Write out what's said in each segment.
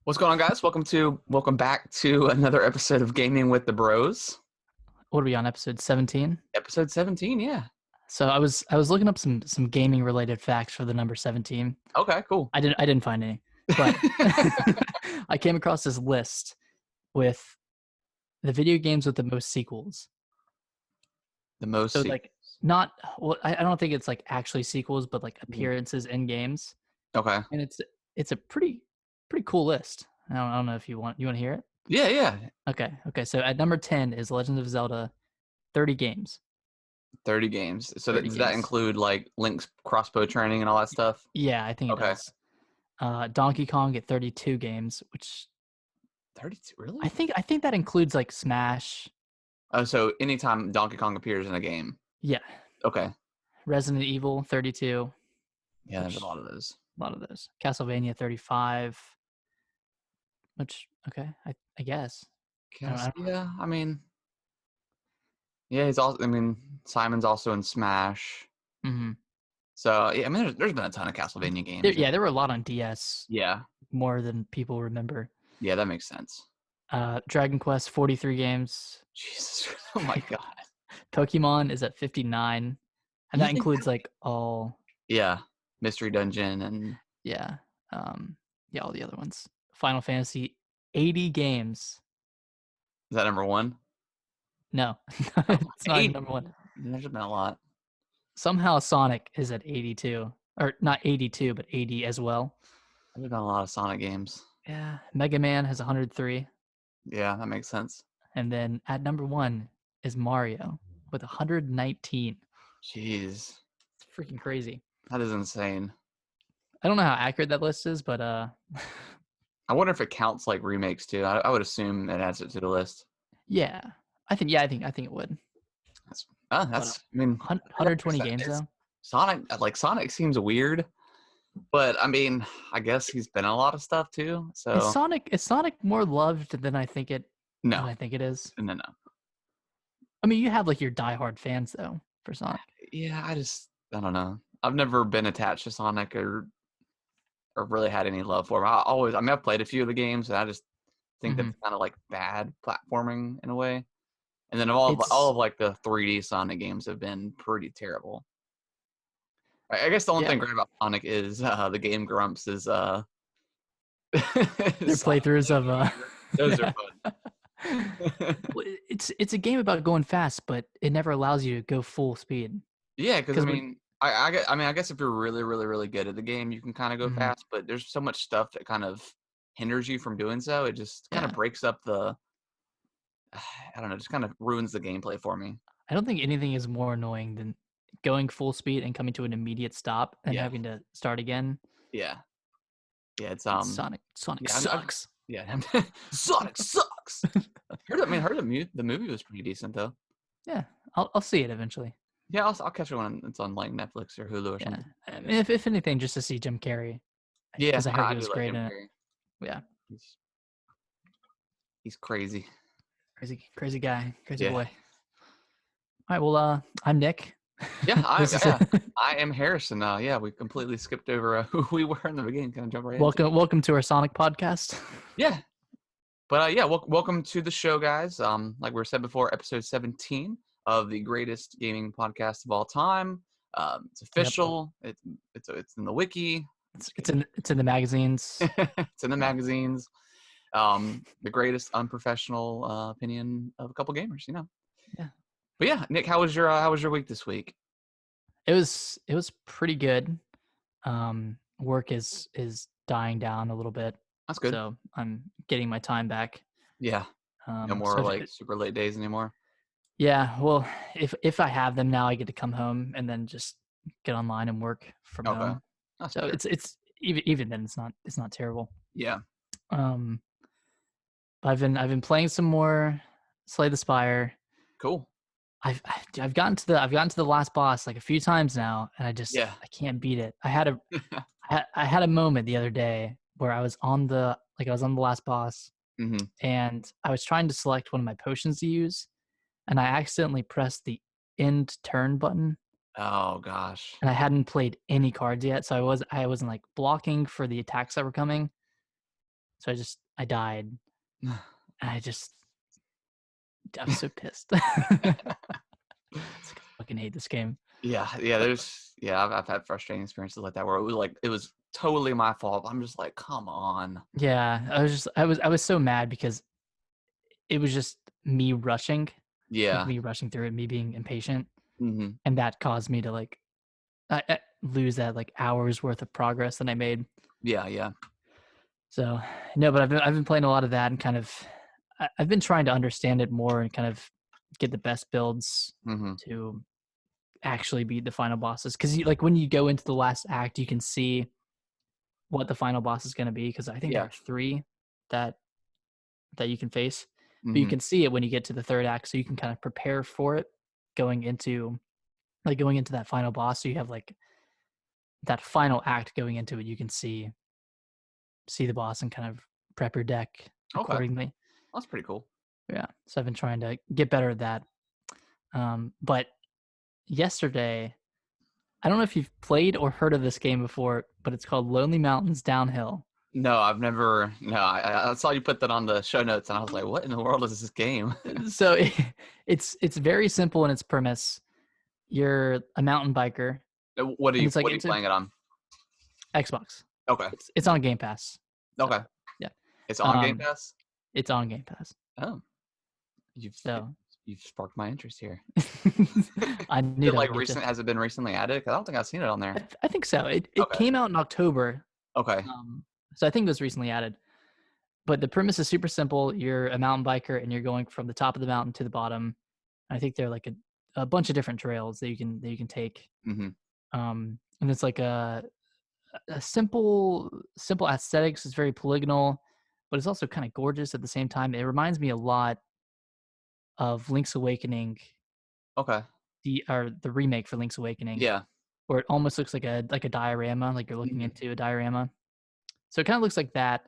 What's going on, guys? Welcome back to another episode of Gaming with the Bros. What are we on, episode 17? Episode 17, yeah. So I was looking up some gaming related facts for the number 17. Okay, cool. I didn't find any, but I came across this list with the video games with the most sequels. The most So se- like not well, I don't think it's like actually sequels, but like Mhm. appearances in games, Okay. and it's a pretty cool list. I don't know if you want to hear it. Yeah, yeah. Okay. So at number 10 is Legend of Zelda, 30 games. 30 games. So 30 does that games. include like Link's crossbow training and all that stuff? Yeah, I think it Okay. does. Donkey Kong at 32 games, which 32, I really? think I think that includes like Smash. Oh, so anytime Donkey Kong appears in a game. Yeah, Okay. Resident Evil 32, Yeah, there's a which lot of those. a lot of those. Castlevania 35, which okay, I guess. I don't Yeah, I mean, yeah, he's also, Simon's also in Smash. mm-hmm. So, yeah, I mean, there's been a ton of Castlevania games. Yeah, there were a lot on DS, Yeah. more than people remember. Yeah, that makes sense. Dragon Quest 43 games. Jesus. Oh my God. Pokemon is at 59, and You that think includes like all Yeah. Mystery Dungeon and yeah, all the other ones. Final Fantasy 80 games. is that number one? No, Oh, it's not even 80. number one. There's been a lot. Somehow Sonic is at 82, or not 82, but 80 as well. There's been a lot of Sonic games. Yeah, Mega Man has 103, Yeah, that makes sense. and then at number one is Mario with 119. Jeez. It's freaking crazy. That is insane. I don't know how accurate that list is, but I wonder if it counts like remakes too. I would assume it adds it to the list. yeah, I think it would. That's But I mean, like 120 said, games though. Sonic seems weird, but I mean, I guess he's been in a lot of stuff too. So Is Sonic more loved than I think no, it is? no. I mean, you have like your diehard fans though for Sonic. Yeah, I don't know. I've never been attached to Sonic or really had any love for him. I've played a few of the games, and I just think that Hmm. it's kind of like bad platforming in a way. And then all It's of like the 3D Sonic games have been pretty terrible. I guess the only yeah, thing great about Sonic is the Game Grumps is their Sonic playthroughs of Adventure. Those are yeah. fun. Well, it's a game about going fast, but it never allows you to go full speed. Yeah, because I Because when mean, I guess if you're really, really, really good at the game, you can kind of go mhm, fast. But there's so much stuff that kind of hinders you from doing so. It just kind of yeah, breaks up the, I don't know, just kind of ruins the gameplay for me. I don't think anything is more annoying than going full speed and coming to an immediate stop and Yeah, having to start again. yeah, yeah. It's Sonic yeah, sucks. yeah. Sonic sucks. Heard the movie was pretty decent though. Yeah, I'll see it eventually. Yeah, I'll catch it when it's on like Netflix or Hulu or Yeah, something. I mean, if anything, just to see Jim Carrey, Yeah, because I heard I he do was like great Jim in it. Carrey. Yeah, He's he's crazy. crazy guy, crazy Yeah, boy. All right, well, I'm Nick. yeah. This is I am Harrison. Yeah, we completely skipped over who we were in the beginning. Can I jump right into it? welcome to our Sonic podcast. Yeah, but yeah, welcome to the show, guys. Like we said before, episode 17 of the greatest gaming podcast of all time. It's Yep, official. It's in the wiki. I'm just kidding. it's in the magazines. It's in the Yeah, magazines. The greatest unprofessional opinion of a couple gamers, you know. yeah. But yeah, Nick, how was your week this week? It was pretty good. Work is dying down a little bit, That's good. so I'm getting my time back. Yeah, no So more like super late days anymore. yeah, well, if I have them now, I get to come home and then just get online and work from Okay, home. that's So better. it's even then it's not terrible. Yeah, Um, I've been playing some more Slay the Spire. cool. I've gotten to the last boss like a few times now, and Yeah. I can't beat it. I had a moment the other day where I was on the last boss, Hmm. and I was trying to select one of my potions to use, and I accidentally pressed the end turn button, Oh gosh. and I hadn't played any cards yet, so I wasn't like blocking for the attacks that were coming. So I died. And I was so pissed. It's like, I fucking hate this game. Yeah, I've had frustrating experiences like that where it was totally my fault. I'm just like, come on. Yeah, I was so mad because it was just me rushing, like Yeah. me rushing through it, me being impatient, Hmm. and that caused me to like I lose that like hours worth of progress that I made. Yeah, yeah. So no, but I've been playing a lot of that and kind of I've been trying to understand it more and kind of get the best builds Hmm. to actually beat the final bosses. Because like when you go into the last act, you can see what the final boss is going to be. Because I think there Yeah. are three that you can face, but you Hmm. can see it when you get to the third act, so you can kind of prepare for it going into that final boss. So you have like that final act going into it. You can see the boss and kind of prep your deck Okay. accordingly. That's pretty cool. Yeah. So I've been trying to get better at that. But yesterday, I don't know if you've played or heard of this game before, but it's called Lonely Mountains Downhill. No, I've never. No, I saw you put that on the show notes, and I was like, "What in the world is this game?" So it's very simple in its premise. You're a mountain biker, What are and you it's like What are you it's a playing it on? Xbox. Okay, It's on Game Pass. So okay, yeah, it's on Game um, Pass. it's on Game Pass. Oh, you've So you've sparked my interest here. I Is knew it that like would get you. recent? Has it been recently added? 'Cause I don't think I've seen it on there. I think so. It Okay, came out in October, okay, so I think it was recently added. But the premise is super simple. You're a mountain biker, and you're going from the top of the mountain to the bottom. I think there are like a bunch of different trails that you can take. mm-hmm. And it's like a simple aesthetics. It's very polygonal, but it's also kind of gorgeous at the same time. It reminds me a lot of Link's Awakening, Okay, the remake for Link's Awakening, yeah, where it almost looks like a diorama, like you're looking mm-hmm. into a diorama. So it kind of looks like that,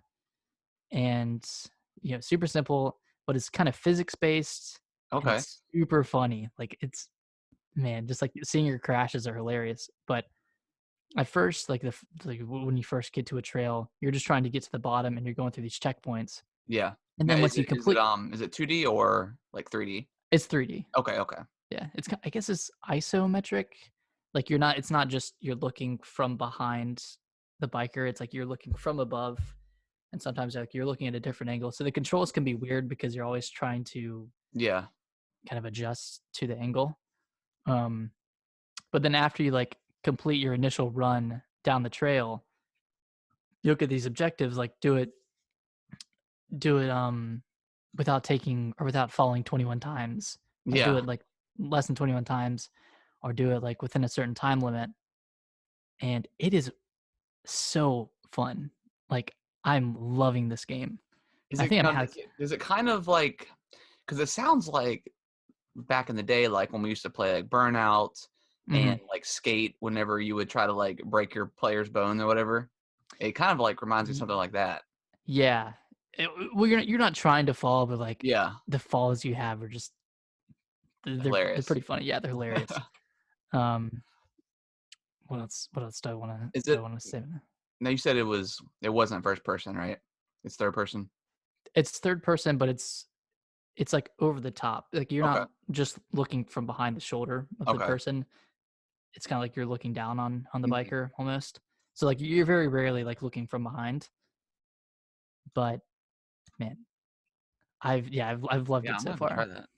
and super simple, but it's kind of physics based and Okay, it's super funny. Like it's man, just like seeing your crashes are hilarious. But at first, like when you first get to a trail, you're just trying to get to the bottom, and you're going through these checkpoints. yeah. And Now, then once you complete, is it 2D or like 3D? it's 3D. Okay, okay. Yeah, I guess it's isometric. Like it's not just you're looking from behind the biker. It's like you're looking from above, and sometimes like you're looking at a different angle. So the controls can be weird because you're always trying to Yeah, kind of adjust to the angle. Um, but then after you like complete your initial run down the trail, you look at these objectives like do it without taking or without falling 21 times. Like do yeah. it like less than 21 times or do it like within a certain time limit. And it is so fun. Like I'm loving this game. Is I it think I'm now? having Is it kind of like? Because it sounds like back in the day, like when we used to play like Burnout and mhm. like Skate, whenever you would try to like break your player's bone or whatever, it kind of like reminds me of Y- something like that. Yeah. Well, you're not trying to fall, but like Yeah, the falls you have are just they're hilarious. pretty funny. Yeah, they're hilarious. Um, what else Is do I it? want to say? Now you said it wasn't first person, right? It's third person. It's third person, but it's like over the top. Like you're Okay. not just looking from behind the shoulder of the Okay. person. It's kind of like you're looking down on the Hmm. biker almost. So like you're very rarely like looking from behind. But man, I've loved Yeah, it I'm so gonna have to try far. that.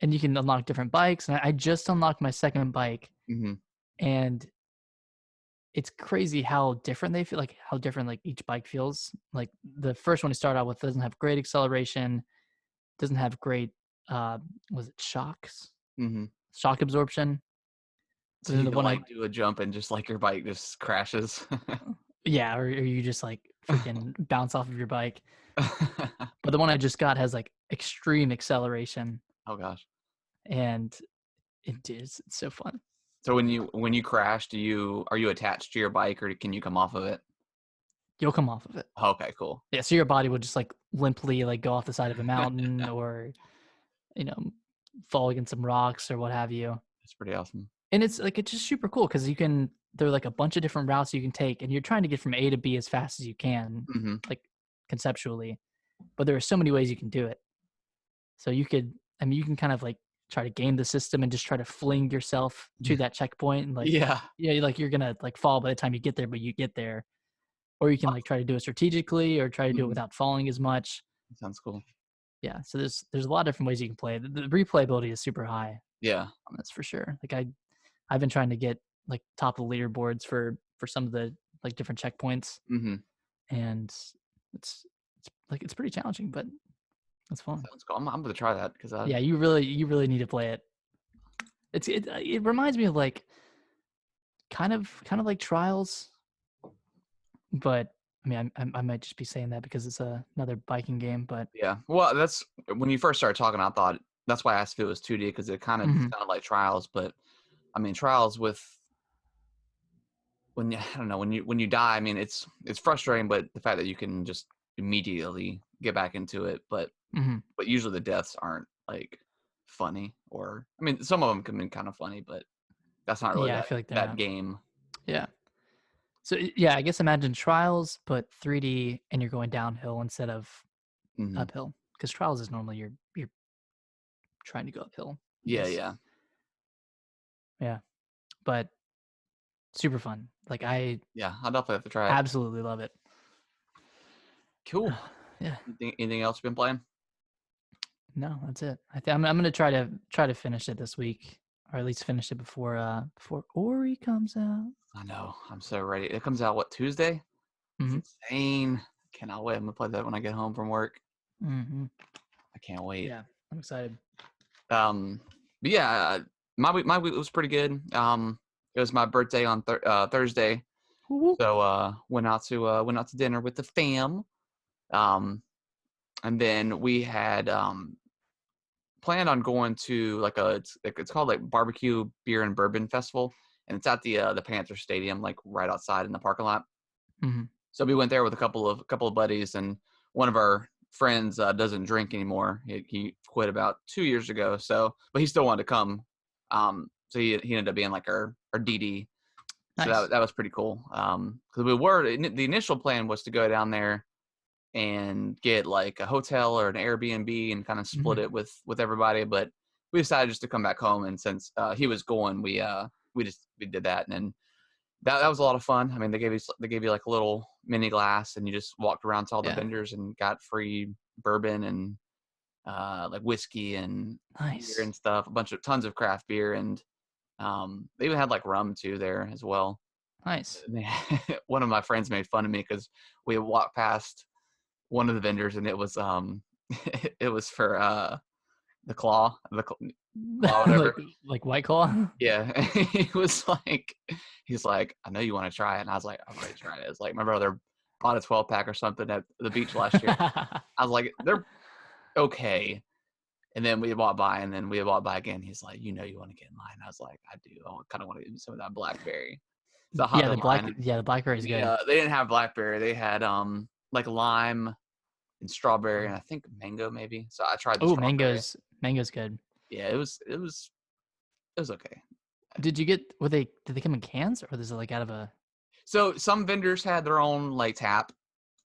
And you can unlock different bikes. And I just unlocked my second bike, Hmm. and it's crazy how different they feel. Like how different like each bike feels. Like the first one you start out with doesn't have great acceleration, doesn't have great was it Hmm. shock absorption. So But then you the can one I like do a jump and just like your bike just crashes. yeah, or you just like freaking bounce off of your bike. But the one I just got has like extreme acceleration, Oh gosh. and it is it's so fun. So when you crash, are you attached to your bike or can you come off of it? You'll come off of it. Okay, cool. Yeah, so your body will just like limply like go off the side of a mountain or you know fall against some rocks or what have you. That's pretty awesome. And it's like it's just super cool because there are like a bunch of different routes you can take, and you're trying to get from A to B as fast as you can. Hmm. Like conceptually, but there are so many ways you can do it. So you can kind of like try to game the system and just try to fling yourself to that checkpoint and like, Yeah. yeah, like you're gonna like fall by the time you get there, but you get there. Or you can like try to do it strategically or try to do it Mhm. without falling as much. Sounds cool. Yeah, so there's a lot of different ways you can play. The replayability is super high Yeah. on this for sure. Like I've been trying to get like top of the leaderboards for some of the like different checkpoints, Mhm. and it's like it's pretty challenging, but it's fun. Sounds cool. I'm gonna try that because I Yeah, you really need to play it. It reminds me of like kind of like Trials, but I mean I might just be saying that because it's another biking game, but yeah. Well, that's when you first started talking. I thought that's why I asked if it was 2D because it kind of mhm, sounded like Trials, but I mean Trials with when you I don't know when you die. I mean it's frustrating, but the fact that you can just immediately get back into it, mhm. but usually the deaths aren't like funny or I mean some of them can be kind of funny, but that's not really Yeah, I feel like they're that not. game. Yeah. So yeah, I guess imagine Trials, but 3D, and you're going downhill instead of Hmm. uphill. Because Trials is normally you're trying to go uphill, I Yeah, guess. yeah, Yeah, but super fun. Like I yeah. I'll definitely have to try it. absolutely love it. Cool. Yeah. Anything else you've been playing? No, that's it. I'm gonna try to finish it this week, or at least finish it before Ori comes out. I know. I'm so ready. It comes out what Tuesday? It's Hmm. insane. Cannot wait. I'm gonna play that when I get home from work. Hmm. I can't wait. Yeah, I'm excited. Um, but yeah, my week was pretty good. It was my birthday on Thursday, Whoop, whoop. so went out to dinner with the fam. Um, and then we had planned on going to like it's called like barbecue beer and bourbon festival, and it's at the Panther Stadium, like right outside in the parking lot. Mhm. So we went there with a couple of buddies, and one of our friends doesn't drink anymore. He quit about 2 years ago. So, but he still wanted to come. So he ended up being like our DD. So that Nice. that was pretty cool. Because the initial plan was to go down there and get like a hotel or an Airbnb and kind of split Mhm. it with everybody. But we decided just to come back home, and since he was going, we did that, and then that was a lot of fun. I mean, they gave you like a little mini glass, and you just walked around to all the Yeah. vendors and got free bourbon and like whiskey and beer Nice. and stuff. Tons of craft beer, and they even had like rum too there as well. Nice. One of my friends made fun of me because we walked past one of the vendors, and it was it was for the claw whatever. like White Claw? Yeah, he's like, I know you want to try it, and I was like, I've already tried it. It's like my brother bought a 12 pack or something at the beach last year. I was like, they're okay. And then we walked by, and then we walked by again. He's like, you want to get in line. I was like, I do. I kind of want to get some of that blackberry. So I hopped in line. The blackberry is good. They didn't have blackberry. They had like lime and strawberry, and Mhm. I think mango maybe. So I tried the Oh, strawberry. mango's good. Yeah, it was okay. Did they come in cans or is it like out of a So some vendors had their own like tap,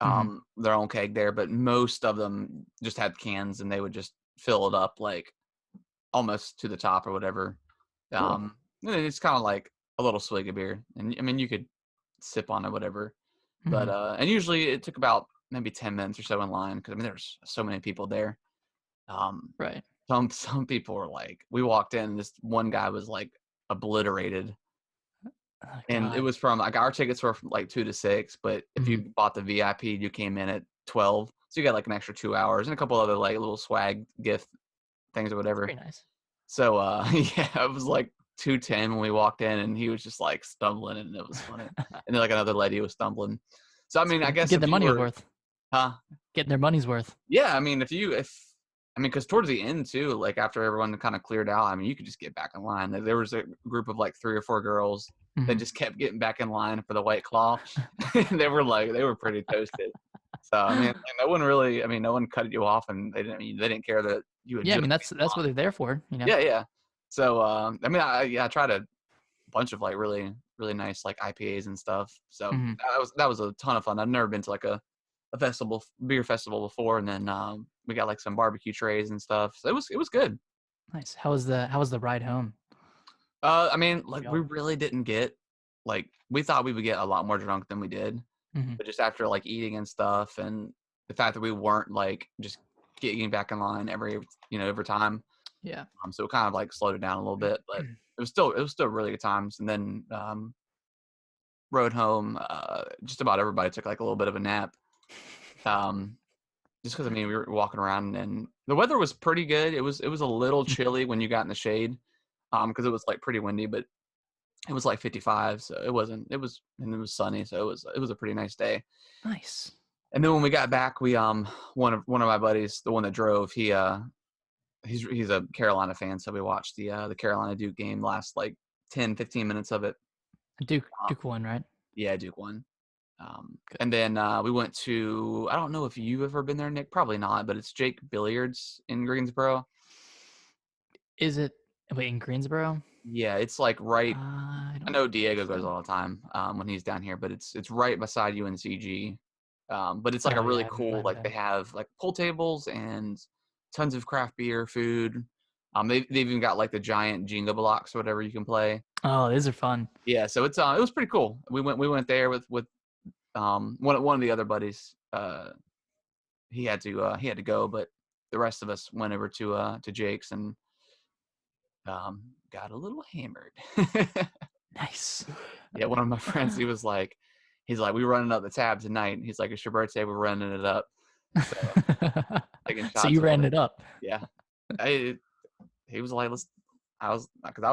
Mhm. their own keg there, but most of them just had cans, and they would just fill it up like almost to the top or whatever. Cool. And then it's kind of like a little swig of beer, and I mean you could sip on it, whatever. But Mhm. and usually it took about maybe 10 minutes or so in line because I mean there's so many people there. Um, Right. some people were like, we walked in, and this one guy was like obliterated. Oh And it god. was from like our tickets were from like 2 to 6, but if Mhm. you bought the VIP, you came in at 12, so you got like an extra 2 hours and a couple other like little swag gift things or That's whatever. pretty nice. So yeah, it was like 2:10 when we walked in, and he was just like stumbling, and it was funny. And then like another lady was stumbling. So I It's mean, I guess getting if their you money's were, worth. huh? Getting their money's worth. Yeah, I mean, I mean, because towards the end too, like after everyone kind of cleared out, I mean, you could just get back in line. There was a group of like 3 or 4 girls that Mhm. just kept getting back in line for the White Claw. They were pretty toasted. So I mean, like, no one really, I mean, no one cut you off, and they didn't care that you had Yeah, I just mean been that's what they're there for, you know. in line. Yeah, yeah. So I mean, I tried a bunch of like really really nice like IPAs and stuff. So Mhm. that was a ton of fun. I've never been to like beer festival before, and then we got like some barbecue trays and stuff. So it was good. Nice. How was the ride home? I mean, like we Y'all. really didn't get like we thought we would get a lot more drunk than we did, Mhm. but just after like eating and stuff, and the fact that we weren't like just getting back in line every time, Yeah. so it kind of like slowed it down a little bit, but it was still really good times. And then rode home. Just about everybody took like a little bit of a nap. Um, just because I mean we were walking around and the weather was pretty good. It was a little chilly when you got in the shade, because it was like pretty windy, but it was like 55, so it wasn't. And it was sunny, so it was a pretty nice day. Nice. And then when we got back, we one of my buddies, the one that drove, he's a Carolina fan, so we watched the Carolina Duke game last like 10-15 minutes of it. Duke Uh, Duke won, right? yeah, Duke won. Good. And then we went to, I don't know if you've ever been there, Nick. Probably not, but it's Jake Billiards in Greensboro. Is it wait in Greensboro? Yeah, it's like right. I I don't know Diego think goes so. all the time when he's down here, but it's right beside UNCG. But it's like a Oh really yeah, I cool, might have like they been. have like pool tables and tons of craft beer, food. They've even got like the giant Jenga blocks or whatever you can play. Oh, these are fun. Yeah, so it was pretty cool. We went there with one of the other buddies. He had to go, but the rest of us went over to Jake's and got a little hammered. Nice. Yeah, one of my friends, he's like, we running up the tab tonight. He's like, it's your birthday, we're running it up. So taking So shots you of ran like, it up. yeah. He was like, I was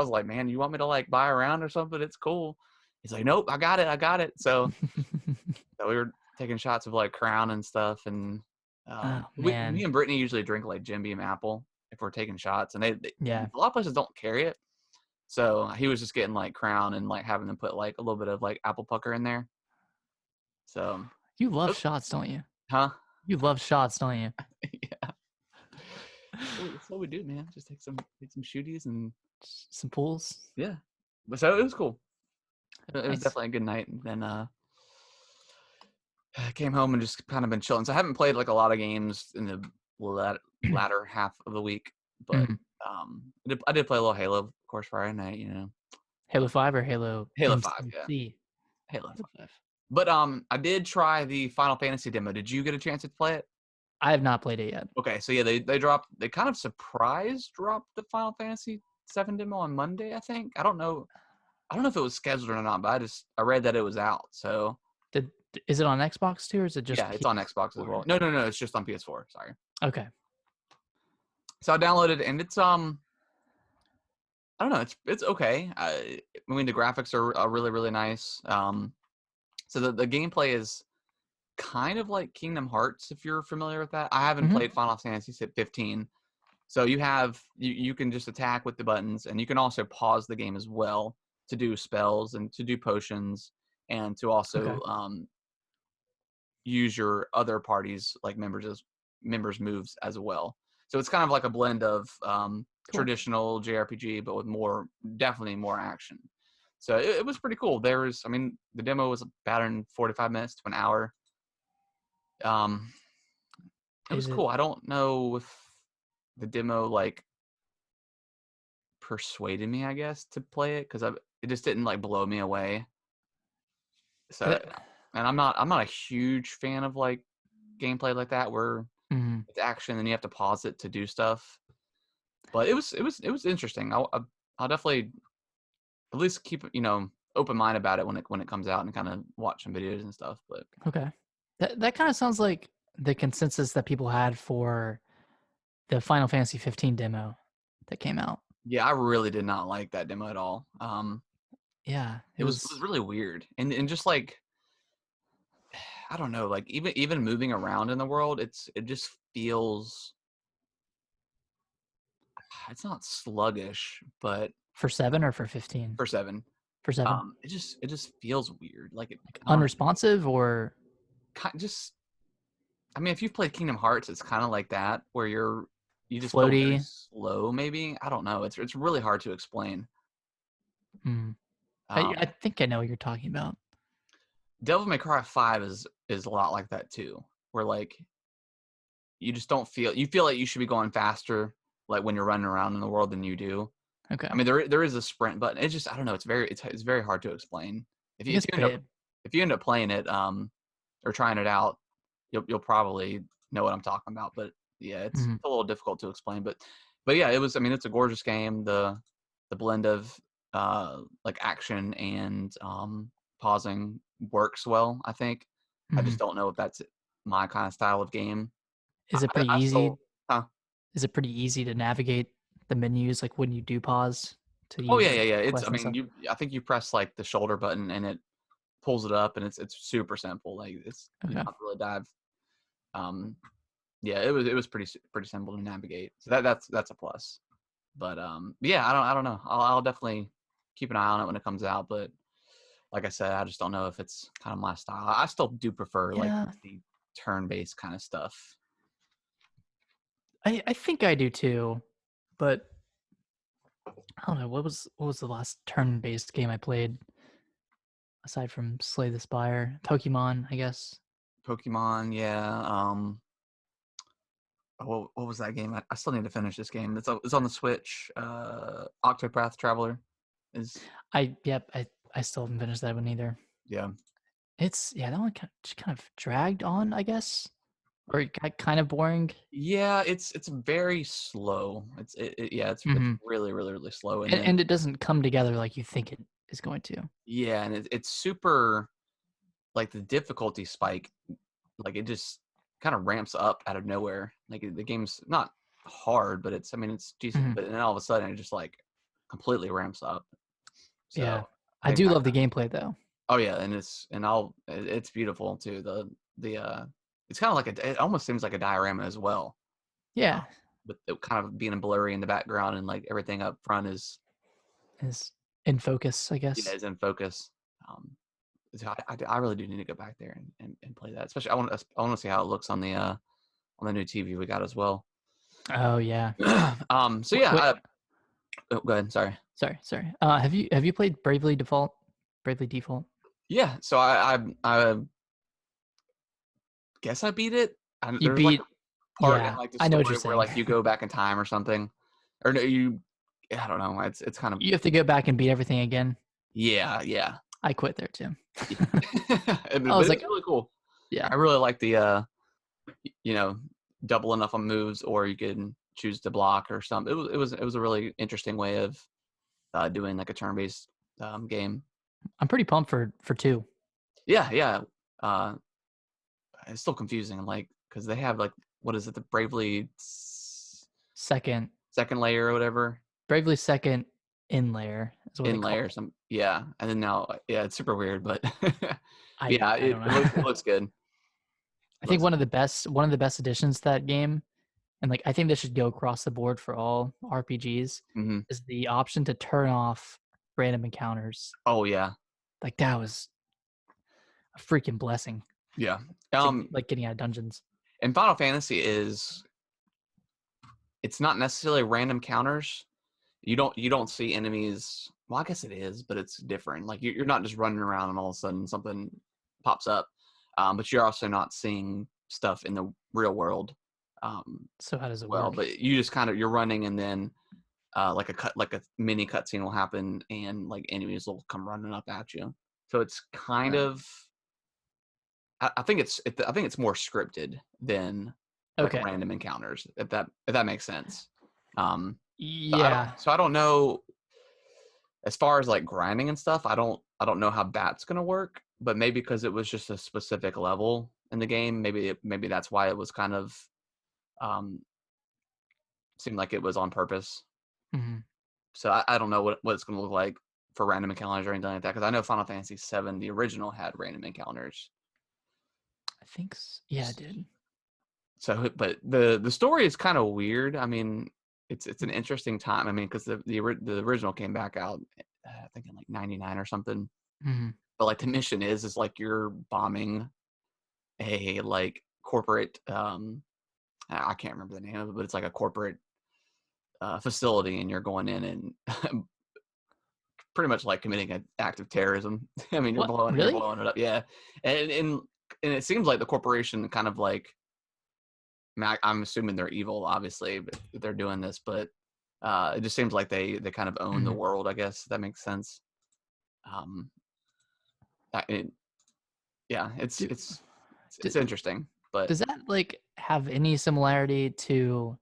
like, man, you want me to like buy a round or something? It's cool. He's like, nope, I got it. So we were taking shots of like Crown and stuff, and Oh me man. and Brittany usually drink like Jim Beam Apple if we're taking shots, and Yeah. a lot of places don't carry it. So he was just getting like Crown and like having them put like a little bit of like apple pucker in there. So, You love oh, shots, don't you? huh? You love shots, don't you? Yeah, that's what we do, man. Just take some shooties and Some pools. yeah. But so it was cool. It was Nice. definitely a good night. And then I came home and just kind of been chilling. So I haven't played like a lot of games in the latter half of the week, but Mhm. I did play a little Halo, of course, Friday night. Halo 5 or Halo Halo 5, yeah, MCC? Halo Halo 5. 5. But I did try the Final Fantasy demo. Did you get a chance to play it? I have not played it yet. Okay, so yeah, they kind of dropped the Final Fantasy 7 demo on Monday. I don't know if it was scheduled or not, but I read that it was out. So Did is it on Xbox too, or is it just yeah, it's on Xbox as well. No, it's just on PS4. Sorry. Okay. So I downloaded it, and it's I don't know, it's okay. I mean, the graphics are really really nice. So the gameplay is kind of like Kingdom Hearts, if you're familiar with that. I haven't Mhm. played Final Fantasy 15. So you can just attack with the buttons, and you can also pause the game as well to do spells and to do potions, and to Okay. also use your other parties like members moves as well. So it's kind of like a blend of Cool. traditional JRPG, but with definitely more action. So it was pretty cool. I mean, the demo was about in 45 minutes to an hour. Um, it was Is it cool. I don't know if the demo like persuaded me, I guess, to play it because it just didn't like blow me away. So, that? and I'm not a huge fan of like gameplay like that where Mhm. it's action and you have to pause it to do stuff. But it was interesting. I'll definitely at least keep open mind about it when it comes out and kind of watch some videos and stuff. But Okay. That kind of sounds like the consensus that people had for the Final Fantasy 15 demo that came out. yeah, I really did not like that demo at all. Yeah, it It was was really weird and just like I don't know, like even moving around in the world, it just feels it's not sluggish, but for 7 or for 15? for 7, For 7. it just feels weird. Like Like I don't know, unresponsive or just I mean, if you've played Kingdom Hearts, it's kind of like that where you just feel very floaty? slow. Maybe I don't know. It's really hard to explain. Mm. I Um, think I know what you're talking about. Devil May Cry 5 is a lot like that too. where like you just don't you feel like you should be going faster like when you're running around in the world than you do. Okay. I mean, there is a sprint button. It's just I don't know. It's very hard to explain. If I you, if guess you end up ba- if you end up playing it or trying it out, you'll probably know what I'm talking about. But yeah, it's mhm. a little difficult to explain. But yeah, it was. I mean, it's a gorgeous game. The blend of like action and pausing works well. I think. I just Mhm. don't know if that's my kind of style of game. Is it pretty I easy? still. Huh? Is it pretty easy to navigate the menus like when you do pause to Oh use yeah, like yeah, yeah. It's. I quests and mean, stuff? I think you press like the shoulder button and it pulls it up, and it's super simple. Like you Okay. don't have to really dive. Um, yeah, it was pretty simple to navigate. So that's a plus. But yeah, I don't know. I'll definitely keep an eye on it when it comes out. But like I said, I just don't know if it's kind of my style. I still do prefer like Yeah, the turn-based kind of stuff. I think I do too, but I don't know what was the last turn-based game I played aside from Slay the Spire, Pokemon, I guess. Pokemon, yeah. What was that game? I still need to finish this game. It's on the Switch. Octopath Traveler is I still haven't finished that one either. yeah. It's yeah, that one just kind of dragged on, I guess, or it got kind of boring. Yeah, it's very slow. Yeah, it's Hmm. really really really slow. And then And it doesn't come together like you think it is going to. yeah, and it's super like the difficulty spike. Like it just kind of ramps up out of nowhere. Like the game's not hard, but it's I mean it's decent. Hmm. But then all of a sudden it just like completely ramps up. Yeah, So I I think do love the gameplay though. oh yeah, and it's beautiful too. The it's kind of like it almost seems like a diorama as well. Uh, Yeah, with it kind of being blurry in the background and like everything up front is is in focus, I yeah guess. is in focus. Um, so I really do need to go back there and play that. Especially I want to see how it looks on the new TV we got as well. Oh yeah. So yeah, Wait, oh, go ahead. Sorry. sorry. Have you played Bravely Default? Bravely Default. Yeah. So I guess I beat it. And You there's like beat. a part in Yeah, like the I know what you're story where saying. like you go back in time or something, or no, you. I don't know. It's kind of You have to go back and beat everything again. yeah, yeah. I quit there too. Yeah. I But was it was like, really cool. yeah, I really like the you know, doubling up on moves, or you can choose to block or something. It was a really interesting way of doing like a turn-based game. I'm pretty pumped for two. Yeah, yeah. Uh, it's still confusing, like because they have like what is it, the Bravely Second, second layer or whatever Bravely Second in layer is what they in call layer it. some yeah, and then now yeah, it's super weird, but yeah, I it, don't it looks it know. looks good. I It think looks one of the best additions to that game, and like I think this should go across the board for all RPGs, hmm is the option to turn off random encounters. oh yeah, Like that was a freaking blessing yeah. to Um, like getting out of dungeons. and Final Fantasy is it's not necessarily random counters. You don't see enemies. Well, I guess it is, but it's different. Like you're not just running around and all of a sudden something pops up, but you're also not seeing stuff in the real world. So how does it Well, work? but you just kind of you're running and then like a mini cutscene will happen and like enemies will come running up at you. So it's kind Uh, of I think I think it's more scripted than like okay. random encounters if that makes sense. Um, so Yeah. I don't know as far as like grinding and stuff. I don't know how that's gonna work, but maybe because it was just a specific level in the game, maybe that's why it was kind of um seemed like it was on purpose. Hmm. So I don't know what it's gonna look like for random encounters or anything like that because I know Final Fantasy VII, the original, had random encounters. I think yeah, it did. So, but the story is kind of weird. I mean, it's an interesting time. I mean, because the original came back out, I think in like '99 or something. Hmm. But like the mission is like you're bombing a like corporate. I can't remember the name of it, but it's like a corporate facility, and you're going in and pretty much like committing an act of terrorism. I mean, What? you're Really? blowing it up, yeah, and and it seems like the corporation kind of like, I'm assuming they're evil, obviously, but they're doing this, but it just seems like they kind of own the Mhm. world, I guess, if that makes sense. Um, it, yeah, Do, do, it's interesting, but does that like have any similarity to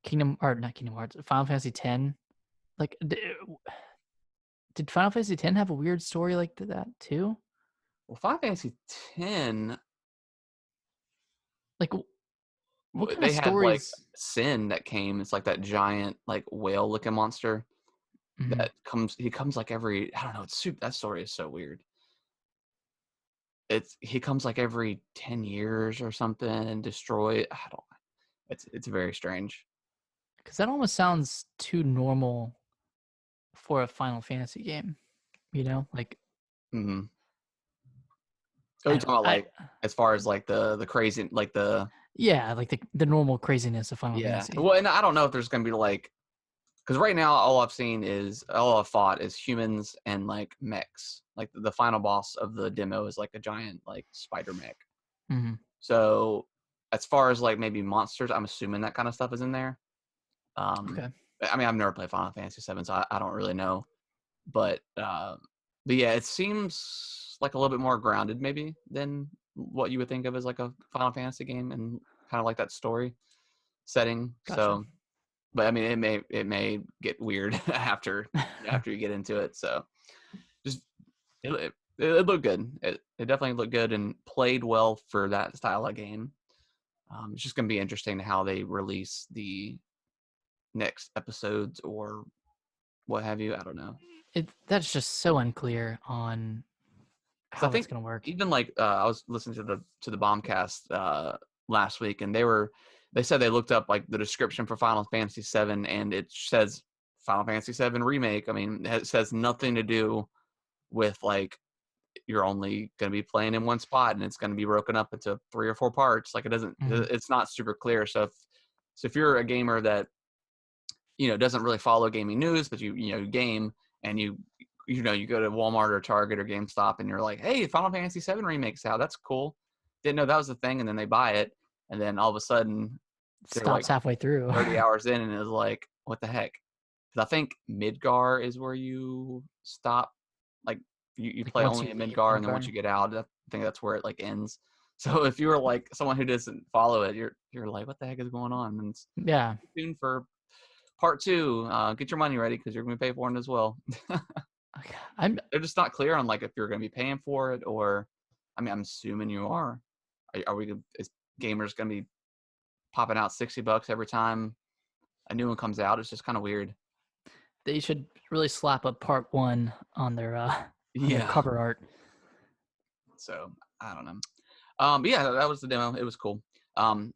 Kingdom or not Kingdom Hearts, Final Fantasy X? Like, did Final Fantasy X have a weird story like that too? well, Final Fantasy X, Like, what kind of they had like stories? Sin that came. It's like that giant like whale looking monster Mhm. that comes. He comes like every, I don't know. It's super. That story is so weird. He comes like every 10 years or something and destroy. I don't. It's very strange. Because that almost sounds too normal for a Final Fantasy game. You know, like Hmm. Oh, I you don't. talking about I like as far as like the crazy like the yeah, like the normal craziness of Final yeah. Fantasy. Well, and I don't know if there's gonna be like, because right now all I've fought is humans and like mechs. Like the final boss of the demo is like a giant like spider mech. Hmm. So as far as like maybe monsters, I'm assuming that kind of stuff is in there. Um, Okay, I mean, I've never played Final Fantasy 7, so I don't really know. But yeah, it seems like a little bit more grounded maybe than what you would think of as like a Final Fantasy game, and kind of like that story setting. gotcha. So, but I mean, it may get weird after you get into it. So just it looked good. It definitely looked good and played well for that style of game. It's just going to be interesting how they release the next episodes or what have you. I don't know. That's just so unclear on Because I how that's think gonna work. even like I was listening to the Bombcast last week, and they said they looked up like the description for Final Fantasy VII, and it says Final Fantasy VII remake. I mean, it says nothing to do with like you're only going to be playing in one spot and it's going to be broken up into 3 or 4 parts. Like it doesn't, Hmm. it's not super clear. So if you're a gamer that doesn't really follow gaming news, but you game, and you go to Walmart or Target or GameStop and you're like, hey, Final Fantasy VII remake's out. That's cool. Didn't know that was a thing, and then they buy it, and then all of a sudden It they're like stops halfway through. 30 hours in, and it's like, what the heck? Because I think Midgar is where you stop. Like you Like play once only you in leave Midgar, and then once Midgar. you get out, I think that's where it like ends. So if you were like someone who doesn't follow it, you're like, what the heck is going on? And it's Yeah. tuned for part 2. Get your money ready because you're going to pay for it as well. Okay. I'm They're just not clear on like if you're going to be paying for it, or, I mean, I'm assuming you are. Are we? Is gamers going to be popping out $60 every time a new one comes out? It's just kind of weird. They should really slap up part one on their Yeah. cover art. So I don't know. But yeah, that was the demo. It was cool.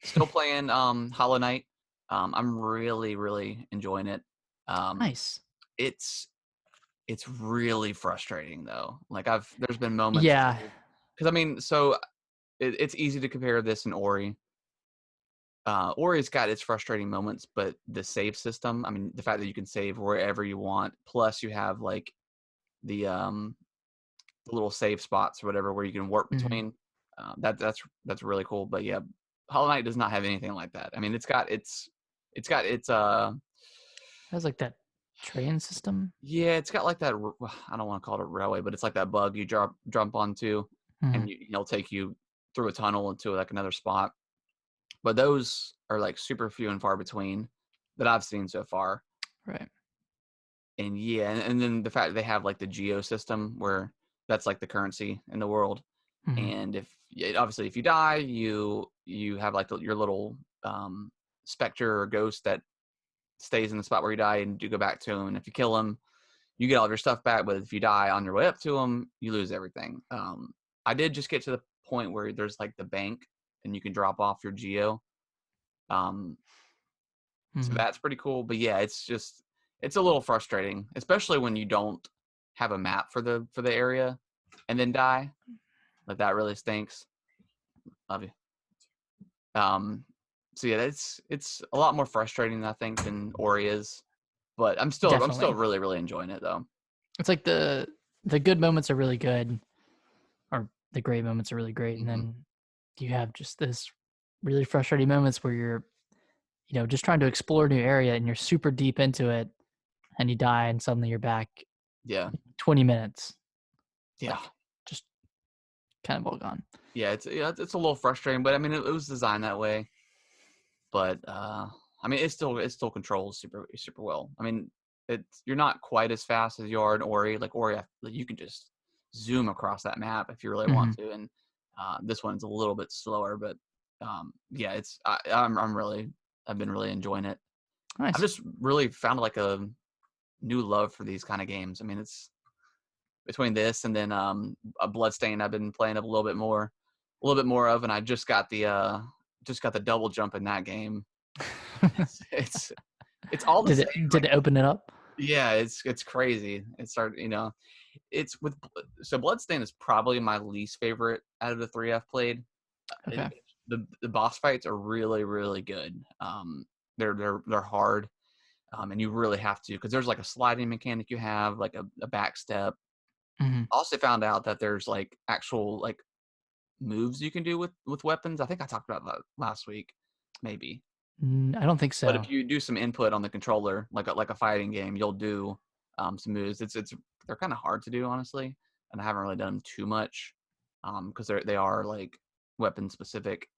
Still playing Hollow Knight. I'm really, really enjoying it. Um, Nice. it's it's really frustrating though. Like there's been moments Yeah. because I mean, so it's easy to compare this and Ori. Ori's got its frustrating moments, but the save system, I mean, the fact that you can save wherever you want, plus you have like the little save spots or whatever where you can warp Hmm. between. That's really cool. But yeah, Hollow Knight does not have anything like that. I mean, it's got its It has like that train system. yeah, it's got like that. I don't want to call it a railway, but it's like that bug you jump onto, Hmm. and he'll take you through a tunnel into like another spot. But those are like super few and far between that I've seen so far. Right. And yeah, and then the fact that they have like the geo system where that's like the currency in the world. Hmm. And if obviously if you die, you have like your little specter or ghost that stays in the spot where you die, and you go back to him. And if you kill him, you get all of your stuff back. But if you die on your way up to him, you lose everything. I did just get to the point where there's like the bank, and you can drop off your geo. Um, so Hmm. that's pretty cool. But yeah, it's a little frustrating, especially when you don't have a map for the area and then die. Like that really stinks. Love you. Um, so yeah, it's a lot more frustrating, I think, than Ori is. But I'm still Definitely. really, really enjoying it though. It's like the good moments are really good, or the great moments are really great, and Mhm. then you have just this really frustrating moments where you're, just trying to explore a new area and you're super deep into it and you die and suddenly you're back Yeah. 20 minutes, Yeah. like just kind of all gone. It's a little frustrating, but I mean, it was designed that way. But I mean, it still controls super well. I mean, you're not quite as fast as you are in Ori. Like Ori, like, you can just zoom across that map if you really want Mhm. to, and this one's a little bit slower. But yeah, I've been really enjoying it. I've Nice. just really found like a new love for these kind of games. I mean, it's between this and then a Bloodstained I've been playing a little bit more of, and I just got the double jump in that game. It's it's all the Did same. it did Like, it open it up? yeah, it's crazy. It started, it's with so Bloodstained is probably my least favorite out of the three I've played. Okay. The boss fights are really really good. They're hard, and you really have to, because there's like a sliding mechanic, you have like a back step. Mhm. Also found out that there's like actual like moves you can do with weapons. I think I talked about that last week, maybe. I don't think But so. if you do some input on the controller, like a fighting game, you'll do some moves. It's they're kind of hard to do, honestly, and I haven't really done too much because they are like weapon specific.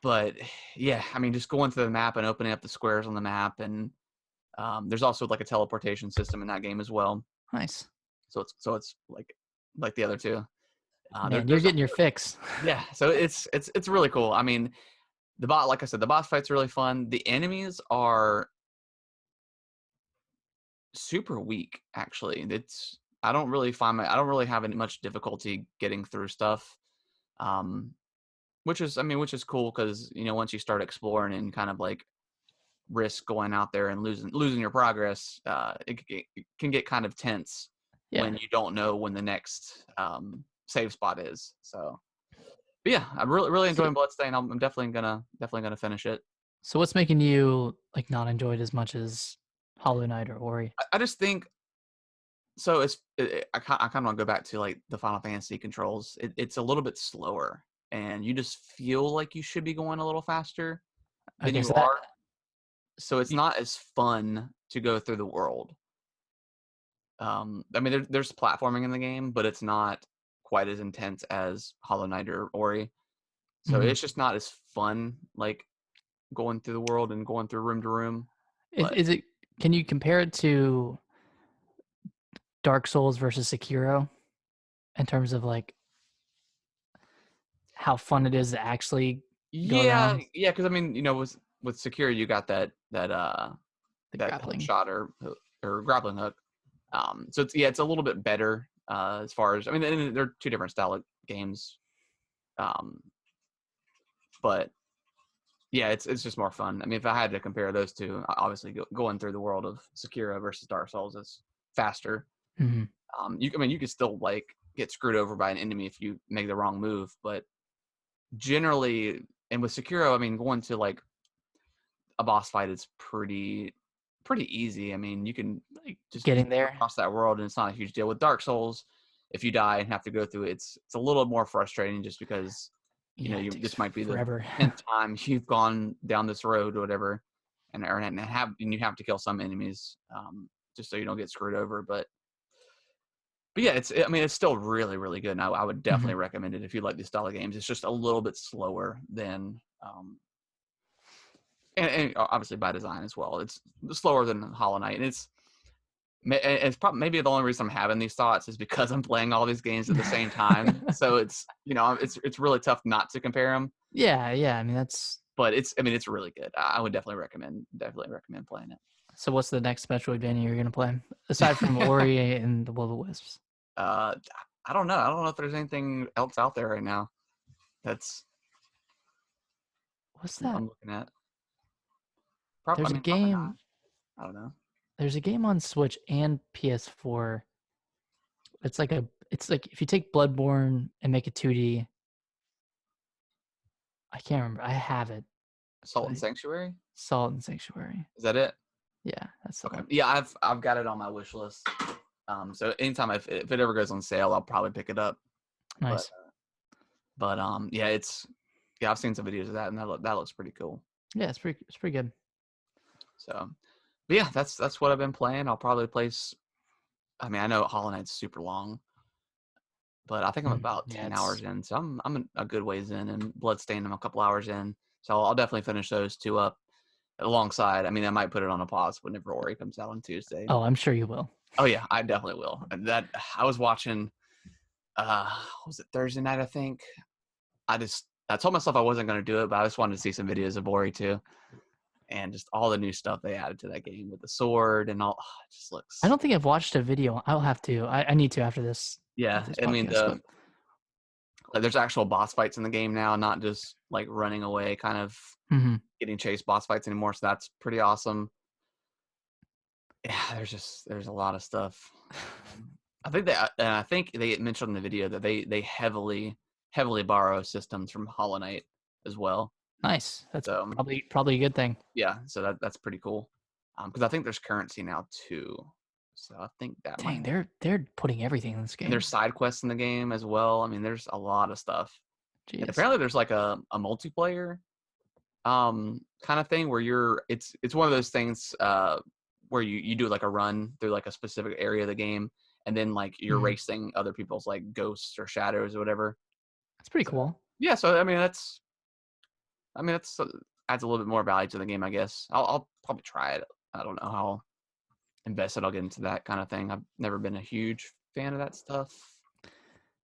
But yeah, I mean, just going through the map and opening up the squares on the map, and there's also like a teleportation system in that game as well. Nice. So it's like the other two. Man, you're There's getting your fix. Yeah, so it's really cool. I mean, like I said, the boss fights are really fun. The enemies are super weak, actually. I don't really have any much difficulty getting through stuff. Um, which is cool, because once you start exploring and kind of like risk going out there and losing your progress, it can get kind of tense Yeah. when you don't know when the next save spot is. So, but yeah, I'm really So enjoying Bloodstained. I'm definitely gonna finish it. so what's making you like not enjoy it as much as Hollow Knight or Ori? I just think so. I kind of want to go back to like the Final Fantasy controls. It's a little bit slower, and you just feel like you should be going a little faster than Okay, you so that are. So it's you, not as fun to go through the world. I mean, there's platforming in the game, but it's not quite as intense as Hollow Knight or Ori. So mhm. it's just not as fun, like going through the world and going through room to room. But Is it? Can you compare it to Dark Souls versus Sekiro in terms of like how fun it is to actually go yeah, around yeah, because I mean, with Secure, you got the that hook grappling? shot or grappling hook. So it's a little bit better as far as, I mean, and they're two different style of games. Um, but yeah, it's just more fun. I mean, if I had to compare those two, obviously going through the world of Sekiro versus Dark Souls is faster. Mhm. I mean, you could still like get screwed over by an enemy if you make the wrong move, but generally, and with Sekiro, I mean, going to like a boss fight is pretty easy. I mean, you can Like just getting zoom there, across that world, and it's not a huge deal. With Dark Souls, if you die and have to go through it, it's a little more frustrating, just because yeah, it takes this might be the forever. 10th time you've gone down this road or whatever, and you have to kill some enemies, just so you don't get screwed over. But yeah, I mean, it's still really really good, and I would definitely Mhm. recommend it if you like these style of games. It's just a little bit slower than and obviously by design as well. It's slower than Hollow Knight, and it's probably maybe the only reason I'm having these thoughts is because I'm playing all these games at the same time. So it's really tough not to compare them. Yeah, yeah. I mean, that's But it's really good. I would definitely recommend playing so. What's the next Metroidvania you're gonna play aside from it. Ori and the Will of the Wisps? uh, I don't know. I don't know if there's anything else out there right now that's What's that? I'm looking at. I There's a mean, probably not. game. I don't know. There's a game on Switch and PS4. It's like if you take Bloodborne and make it 2D. I can't remember. I have it, Salt and but Sanctuary. Salt and Sanctuary. Is that it? Yeah, that's the Okay. one. Yeah, I've got it on my wish list. So anytime if it ever goes on sale, I'll probably pick it up. But Nice. But yeah, I've seen some videos of that, and that looks pretty cool. Yeah, it's pretty good. So, but yeah, that's what I've been playing. I'll probably play. I mean, I know Hollow Knight's super long, but I think I'm about Yeah, 10 hours it's in, so I'm a good ways in, and Bloodstained I'm a couple hours in, so I'll definitely finish those two up alongside. I mean, I might put it on a pause whenever Ori comes out on Tuesday. oh, I'm sure you will. Oh yeah, I definitely will. And that I was watching. Was it Thursday night? I think. I told myself I wasn't going to do it, but I just wanted to see some videos of Ori too, and just all the new stuff they added to that game with the sword and all. It just I looks. don't think I've watched a video. I'll have to. I need to after Yeah, this I mean podcast. But like there's actual boss fights in the game now, not just like running away, kind of mhm. getting chased boss fights anymore. So that's pretty awesome. Yeah, there's a lot of stuff. I think they mentioned in the video that they heavily borrow systems from Hollow Knight as well. Nice. That's So probably a good thing. yeah, so that's pretty cool. Because I think there's currency now too. So I think that might. Dang, they're putting everything in this And game. there's side quests in the game as well. I mean, there's a lot of stuff. And Jeez. apparently there's like a multiplayer kind of thing where it's one of those things where you do like a run through like a specific area of the game, and then like you're Mhm. racing other people's like ghosts or shadows or whatever. That's pretty So cool. yeah, so that's adds a little bit more value to the game, I guess. I'll probably try it. I don't know how invested I'll get into that kind of thing. I've never been a huge fan of that stuff.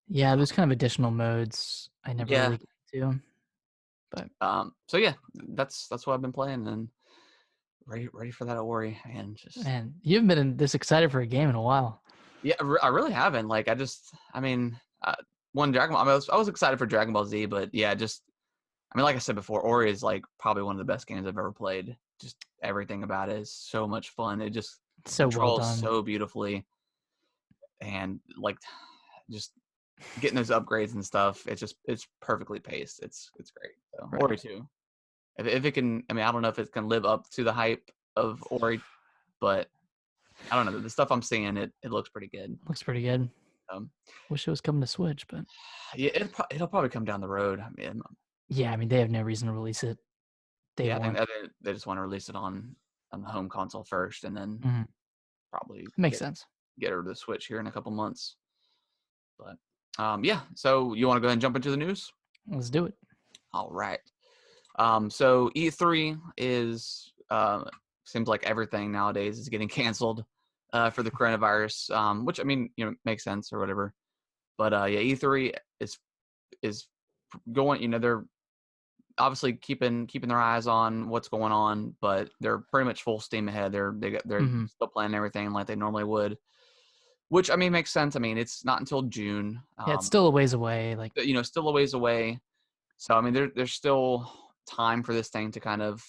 Yeah, there's kind of additional modes I never Yeah. really get into. But So yeah, that's what I've been playing, and ready for that Ori, and just man, you haven't been this excited for a game in a while. yeah, I really haven't. Like I mean, one Dragon Ball. I was excited for Dragon Ball Z, but yeah, I mean, like I said before, Ori is like probably one of the best games I've ever played. Just everything about it is so much fun. It just So well controls done. so beautifully, and like just getting those upgrades and stuff. It's perfectly paced. It's great. So Right. Ori 2. If it can, I mean, I don't know if it can live up to the hype of Ori, but I don't know. The stuff I'm seeing, it looks pretty good. Looks pretty good. Um, Wish it was coming to Switch, but yeah, it'll probably come down the road. I mean, yeah, I mean they have no reason to release it day yeah, I think one. that they just want to release it on the home console first, and then Mhm. probably Makes sense. get her to the Switch here in a couple months. But yeah. So you want to go ahead and jump into the news? Let's do it. All right. So E3 is seems like everything nowadays is getting canceled for the coronavirus, which I mean, makes sense or whatever. But yeah, E3 is going. They're obviously keeping their eyes on what's going on, but they're pretty much full steam ahead. They're Mhm. still planning everything like they normally would, which I mean makes sense. I mean, it's not until June. Yeah, it's still a ways away. Like, Still a ways away. So I mean, there's still time for this thing to kind of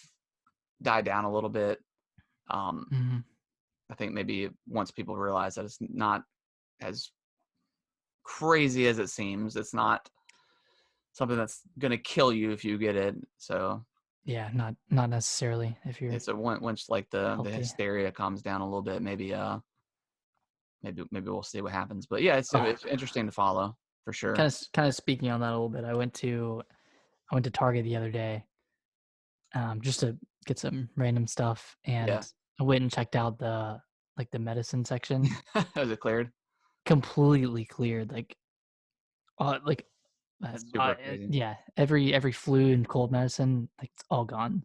die down a little bit. Um, mhm. I think maybe once people realize that it's not as crazy as it seems, it's not something that's gonna kill you if you get it. So Yeah, not necessarily if you're it's a once like the healthy. hysteria calms down a little bit, maybe we'll see what happens. But yeah, Oh, it's interesting to follow for sure. kind of speaking on that a little bit. I went to Target the other day, just to get some random stuff, Yeah, and I went and checked out the medicine section. has it cleared? Completely cleared. Like That's super crazy. yeah, every flu and cold medicine, like it's all gone.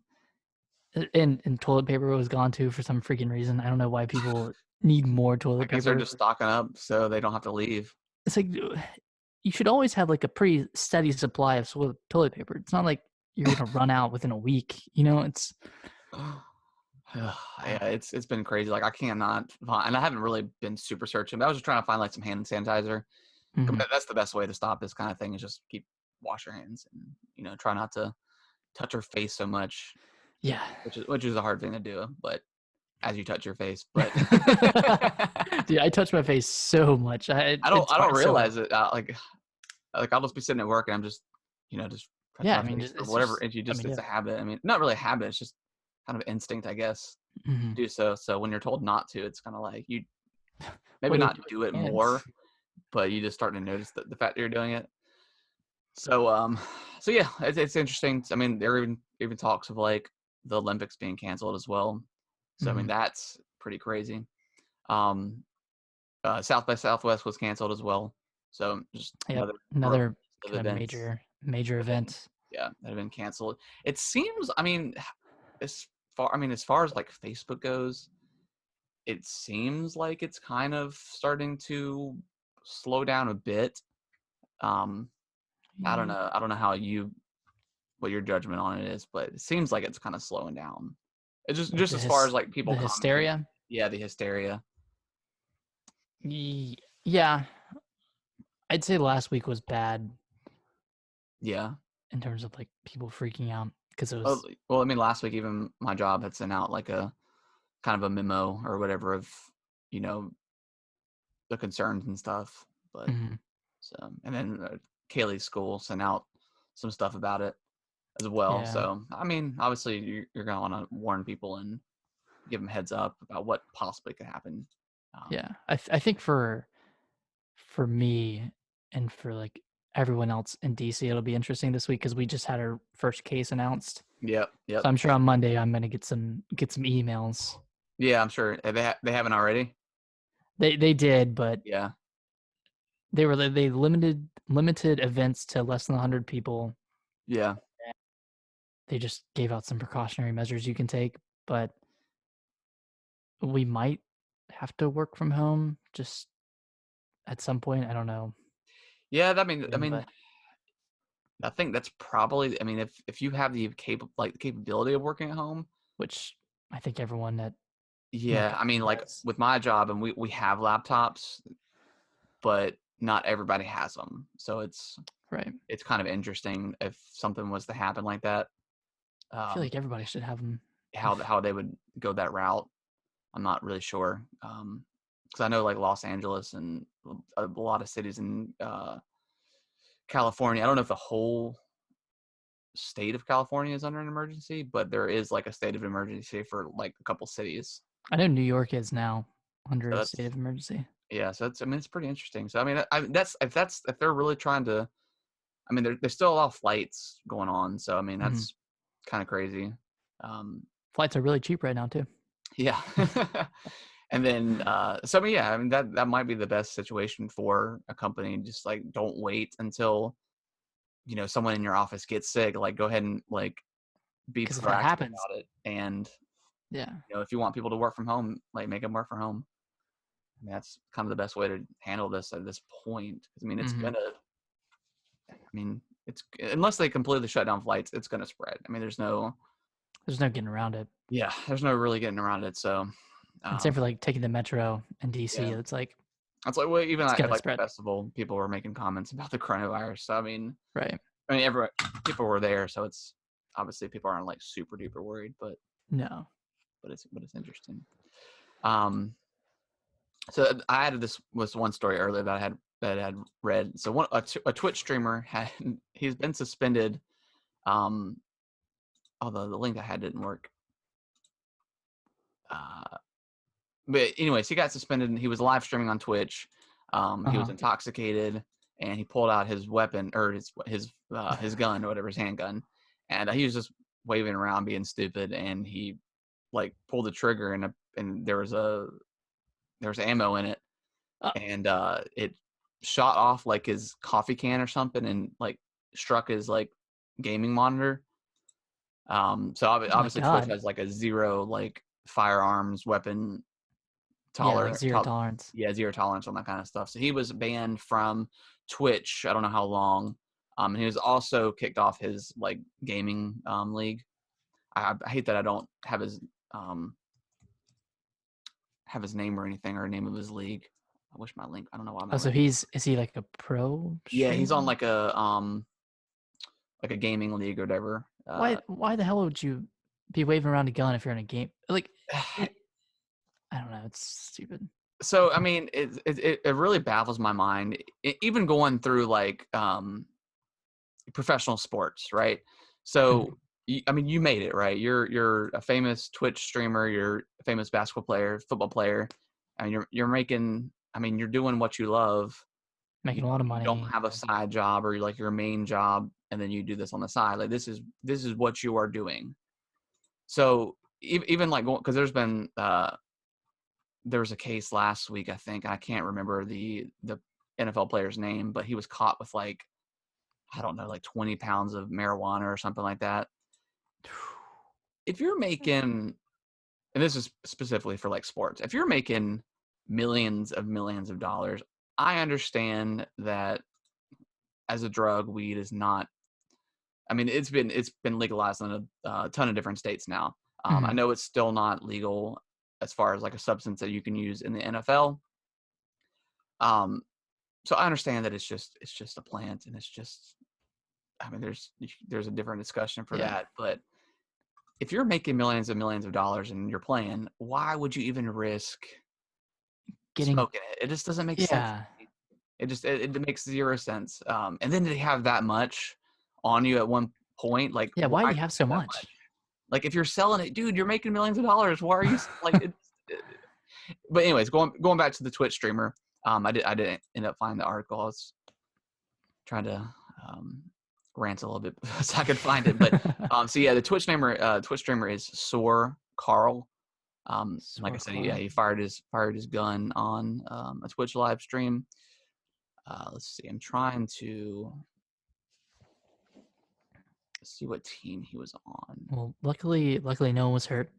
And toilet paper was gone too for some freaking reason. I don't know why people need more I toilet guess they're paper. just stocking up so they don't have to leave. It's like you should always have like a pretty steady supply of toilet paper. It's not like you're gonna run out within a week. It's Yeah, it's been crazy. Like I cannot find, and I haven't really been super searching. But I was just trying to find like some hand sanitizer. mhm. That's the best way to stop this kind of thing is just keep wash your hands and try not to touch your face so much, Yeah. which is a hard thing to do. But as you touch your face, but Dude, I touch my face so much. It's I don't hard, so hard. realize it. Like I'll just be sitting at work and I'm just just touching Yeah, my I mean, face or it's whatever. just. And you I just mean, it's yeah. a habit. I mean, not really a habit. It's just kind of instinct, I guess, Mhm. to do so. So when you're told not to, it's kind of like you maybe What do you not do with do it your hands? more, but you just start to notice the fact that you're doing it. So yeah, it's interesting. I mean, there are even talks of like the Olympics being canceled as well. So I mean, Mhm. that's pretty crazy. Um, South by Southwest was canceled as well. So just Yep, another growing another list of kind of events major that have been, event. yeah, that have been canceled. It seems, I mean, as far as like Facebook goes, it seems like it's kind of starting to slow down a bit. Um, Ye I don't know what your judgment on it is, but it seems like it's kind of slowing down. It's like just as far as like people the commenting. hysteria? Yeah, the hysteria. Yeah, I'd say last week was bad Yeah. in terms of, like, people freaking out because it Well, was well, I mean, last week even my job had sent out like a kind of a memo or whatever of, you know, the concerns and stuff. But mhm, so, and then Kaylee's school sent out some stuff about it as well. yeah, So, I mean, obviously you're gonna want to warn people and give them heads up about what possibly could happen. yeah. Um, I think for me and for, like, everyone else in DC, it'll be interesting this week because we just had our first case announced. yep, So yep, I'm sure on Monday I'm gonna get some emails. yeah. I'm sure they haven't already. They did, but Yeah, they limited events to less than 100 people. yeah, They just gave out some precautionary measures you can take, but we might have to work from home just at some point. I don't know yeah. when, but I think that's probably. I mean, if you have the capability of working at home, which I think everyone at my yeah. I mean, company like does. with my job, and we have laptops, but not everybody has them. So Right. it's kind of interesting if something was to happen like that. I feel Um, like everybody should have them. If how they would go that route, I'm not really sure. Because I know like Los Angeles and a lot of cities in California. I don't know if the whole state of California is under an emergency, but there is like a state of emergency for like a couple cities. I know New York is now under So a state that's of emergency, yeah. So that's I mean it's pretty interesting. So I mean that's if they're really trying to. I mean there's still a lot of flights going on. So I mean mhm. that's kind of crazy. Um, Flights are really cheap right now too. yeah. And then so I mean yeah I mean that might be the best situation for a company. Just like don't wait until someone in your office gets sick. Like go ahead and like be Because if that proactive happens, about it and yeah, if you want people to work from home, like make them work from home. I mean, that's kind of the best way to handle this at this point. 'Cause, I mean, hmm I mean, it's unless they completely shut down flights, it's gonna spread. I mean, there's no getting around it. yeah, there's no really getting around it. So, And same um, for like taking the metro in DC. yeah, It's like that's like well, even it's at gonna like the spread. festival, people were making comments about the coronavirus. So, Right. I mean, everyone, people were there, so it's obviously people aren't like super duper worried, No. but it's interesting. Um, So I added this was one story earlier that I had read. So a Twitch streamer had he's been suspended. Um, although the link I had didn't work. Uh, but anyways, he got suspended and he was live streaming on Twitch. He was Uh-huh. intoxicated and he pulled out his weapon or his gun or whatever, his handgun, and he was just waving around being stupid. And he like pulled the trigger and there was ammo in it Oh, and it shot off like his coffee can or something and like struck his like gaming monitor. So oh my obviously Twitch god. has like a zero like firearms weapon Yeah, like zero tolerance. tolerance. Yeah, zero tolerance on that kind of stuff. So he was banned from Twitch. I don't know how long. And he was also kicked off his like gaming league. I hate that I don't um have his name or anything or name of his league. I wish my link. I don't know why my Oh, so link. is he like a pro Yeah, he's on streamer? like a gaming league or whatever. Why the hell would you be waving around a gun if you're in a game? Like it I don't know, it's stupid. so I mean, it really baffles my mind. Even going through like professional sports, right? Mhm. So I mean, you made it, right? You're a famous Twitch streamer. You're a famous basketball player, football player. I mean, you're making. I mean, you're doing what you love. Making a lot of You don't money. have a side job or like your main job, and then you do this on the side. Like this is what you are doing. So even like because there was a case last week, I think, and I can't remember the NFL player's name, but he was caught with like, I don't know, like 20 pounds of marijuana or something like that. If you're making, and this is specifically for like sports, if you're making millions of dollars, I understand that as a drug, weed is not. I mean, it's been legalized in a ton of different states now. I Mhm. know it's still not legal as far as like a substance that you can use in the NFL. Um, so I understand that it's just a plant, and it's just. I mean, there's a different discussion for Yeah. that, but if you're making millions of dollars and you're playing, why would you even risk Getting smoking it? It just doesn't make sense to yeah. me. It makes zero sense. And then to have that much on you at one point, like Yeah, why why do do you you have so need that much? much? Like if you're selling it, dude, you're making millions of dollars. Why are you like it's? But anyways, going back to the Twitch streamer, I didn't end up finding the article. I was trying to rant a little bit so I could find it. But so yeah, the Twitch streamer is Soar Carl. Like I Sore said, yeah, Carl. he fired his gun on a Twitch live stream. Let's see, I'm trying to see what team he was on. Well, luckily no one was hurt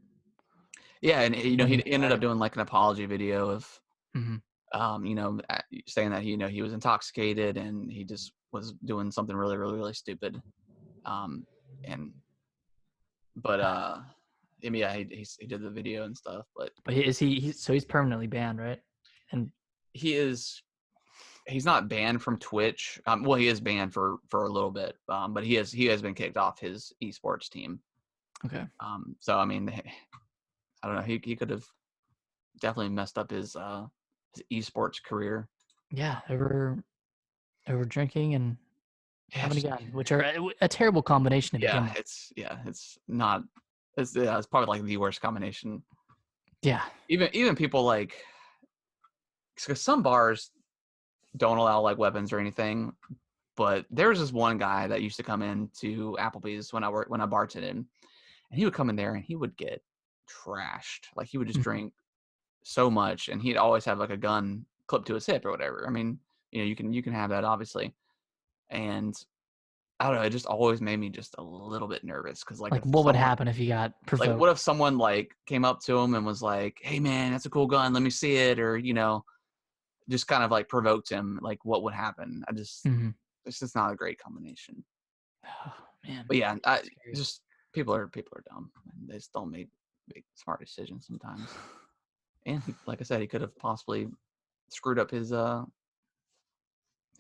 Yeah, and when he he ended up fired. doing like an apology video of Mhm. saying that he was intoxicated and he just was doing something really stupid. Um, and but yeah, he did the video and stuff, but But he's permanently banned, right? And he is he's not banned from Twitch. Well, he is banned for a little bit, but he has been kicked off his esports team. okay. So I mean, I don't know. He could have definitely messed up his esports career. Yeah, over drinking and Yeah, having a gun, which are a terrible combination to begin with. it's not. It's probably like the worst combination. Yeah. Even people like, because some bars don't allow like weapons or anything. But there was this one guy that used to come in to Applebee's when I bartended, and he would come in there and he would get trashed. Like he would just Mm. drink so much, and he'd always have like a gun clipped to his hip or whatever. I mean, you can have that obviously, and I don't know. It just always made me just a little bit nervous because like Like, if what would someone happen if you got like what provoked? if someone like came up to him and was like, "Hey man, that's a cool gun. Let me see it," or just kind of like provoked him. Like what would happen? Mhm. It's just not a great combination. Oh, man, But yeah, I scary. just people are dumb and they just don't make smart decisions sometimes. And like I said, he could have possibly screwed up his